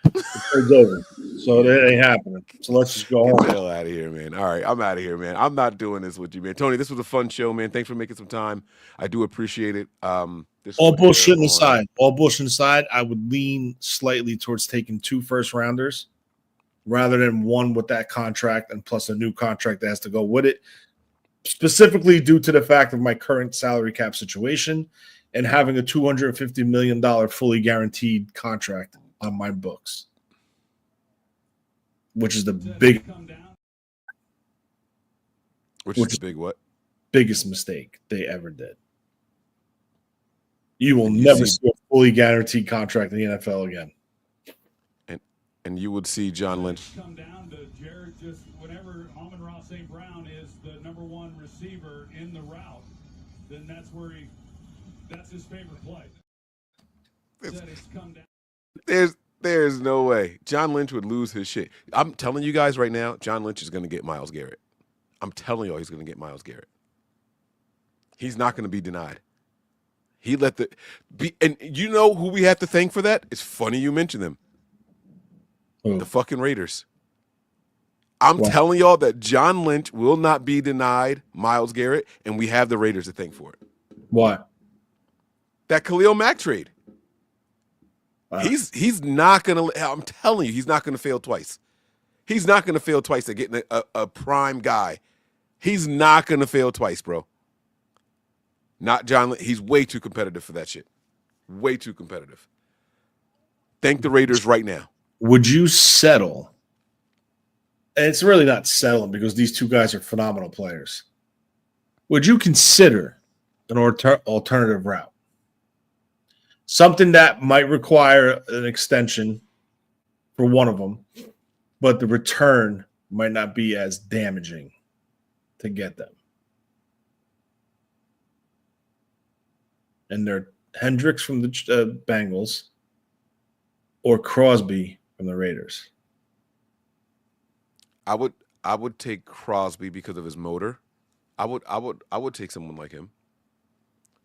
The trade's over. So that ain't happening. So let's just go Get home. the hell out of here, man. All right, I'm out of here, man. I'm not doing this with you, man. Tony, this was a fun show, man. Thanks for making some time. I do appreciate it. All bullshitting aside, I would lean slightly towards taking 2 first rounders rather than 1 with that contract and plus a new contract that has to go with it, specifically due to the fact of my current salary cap situation and having a $250 million fully guaranteed contract on my books, which is the big, biggest mistake they ever did. You will never see a fully guaranteed contract in the NFL again. And you would see John Lynch come down to Jared. Just whenever Amon-Ra St. Brown is the number 1 receiver in the route, then that's his favorite play. There's no way John Lynch would lose his shit. I'm telling you guys right now, John Lynch is going to get Myles Garrett. I'm telling y'all he's going to get Myles Garrett. He's not going to be denied. He let and you know who we have to thank for that? It's funny you mention them. The fucking Raiders. I'm telling y'all that John Lynch will not be denied Myles Garrett, and we have the Raiders to thank for it. What? That Khalil Mack trade. Wow. He's not gonna. I'm telling you, he's not gonna fail twice. He's not gonna fail twice at getting a prime guy. He's not gonna fail twice, bro. Not John. He's way too competitive for that shit. Way too competitive. Thank the Raiders right now. Would you settle? And it's really not settling because these 2 guys are phenomenal players. Would you consider an alternative route? Something that might require an extension for one of them, but the return might not be as damaging to get them. And they're Hendricks from the Bengals or Crosby from the Raiders. I would take Crosby because of his motor. I would take someone like him.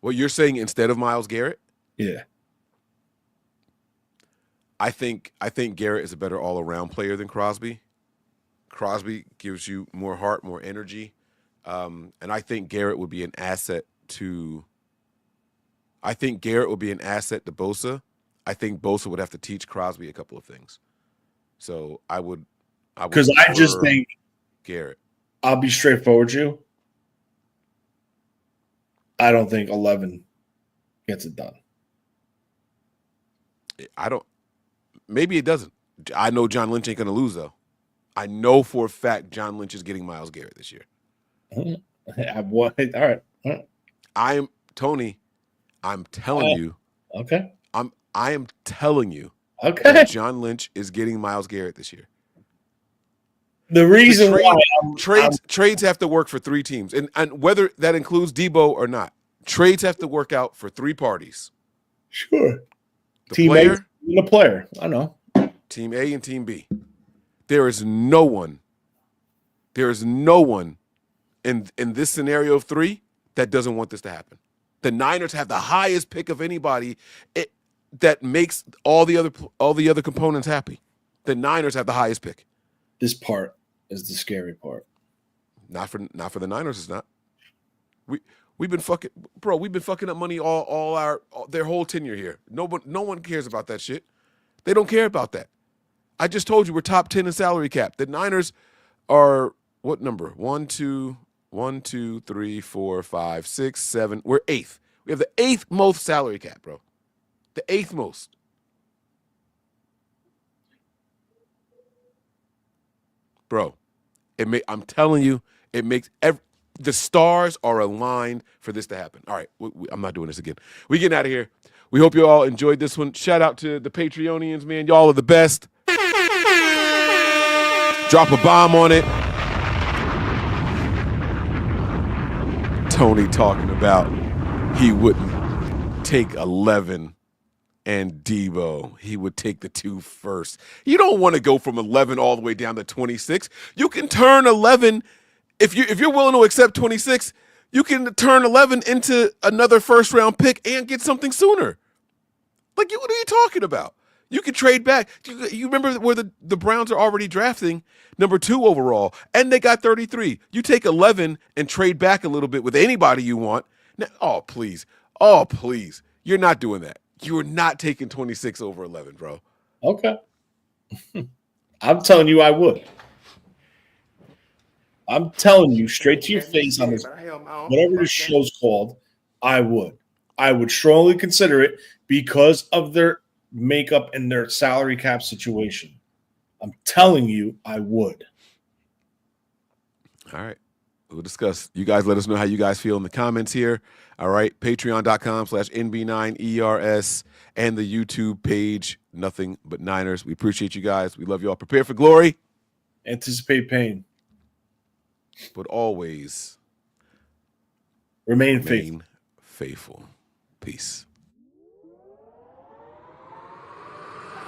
What you're saying instead of Myles Garrett? Yeah. I think Garrett is a better all-around player than Crosby. Crosby gives you more heart, more energy, and I think Garrett would be an asset to. I think Garrett would be an asset to Bosa. I think Bosa would have to teach Crosby a couple of things. So I would because I just think Garrett. I'll be straightforward with you. I don't think 11 gets it done. I don't. Maybe it doesn't. I know John Lynch ain't going to lose, though. I know for a fact John Lynch is getting Myles Garrett this year. All right. I'm Tony. I'm telling you. Okay. I am telling you. Okay. That John Lynch is getting Myles Garrett this year. The reason why trades have to work for 3 teams, and whether that includes Deebo or not, trades have to work out for 3 parties. Sure. The Team player, A and the player. I know. Team A and Team B. There is no one in this scenario of 3 that doesn't want this to happen. The Niners have the highest pick of anybody that makes all the other components happy. The Niners have the highest pick. This part is the scary part. Not for the Niners. It's not. We've been fucking up money all their whole tenure here. No one cares about that shit. They don't care about that. I just told you we're top 10 in salary cap. The Niners are what number? 1, 2, 3, 4, 5, 6, 7. We're 8th. We have the 8th most salary cap, bro. The 8th most. Bro, I'm telling you, it makes the stars are aligned for this to happen. All right, I'm not doing this again. We getting out of here. We hope you all enjoyed this one. Shout out to the Patreonians, man. Y'all are the best. Drop a bomb on it. Tony talking about he wouldn't take 11 and Deebo. He would take the 2 first. You don't want to go from 11 all the way down to 26. You can turn 11 if you're willing to accept 26. You can turn 11 into another first-round pick and get something sooner. Like, what are you talking about? You can trade back. You remember where the Browns are already drafting number 2 overall, and they got 33. You take 11 and trade back a little bit with anybody you want. Now, oh, please. You're not doing that. You are not taking 26 over 11, bro. Okay. I'm telling you I would. I'm telling you straight to your face on this, whatever this show's called, I would. I would strongly consider it because of their makeup and their salary cap situation. I'm telling you I would. All right. We'll discuss. You guys let us know how you guys feel in the comments here. All right. Patreon.com/NB9ERS and the YouTube page, Nothing But Niners. We appreciate you guys. We love you all. Prepare for glory. Anticipate pain. But always remain faithful. Peace.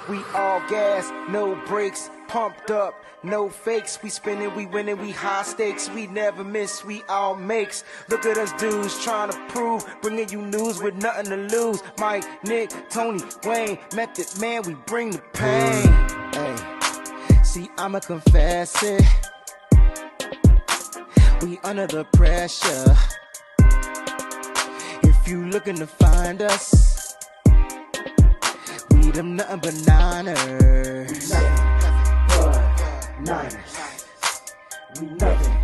We all gas, no brakes, pumped up, no fakes. We spinning, we winning, we high stakes. We never miss, we all makes. Look at us dudes trying to prove, bringing you news with nothing to lose. Mike, Nick, Tony, Wayne, Method Man, we bring the pain. Hey, see, I'ma confess it. We under the pressure. If you looking to find us, we them nothing but Niners. Nothing but Niners. We nothing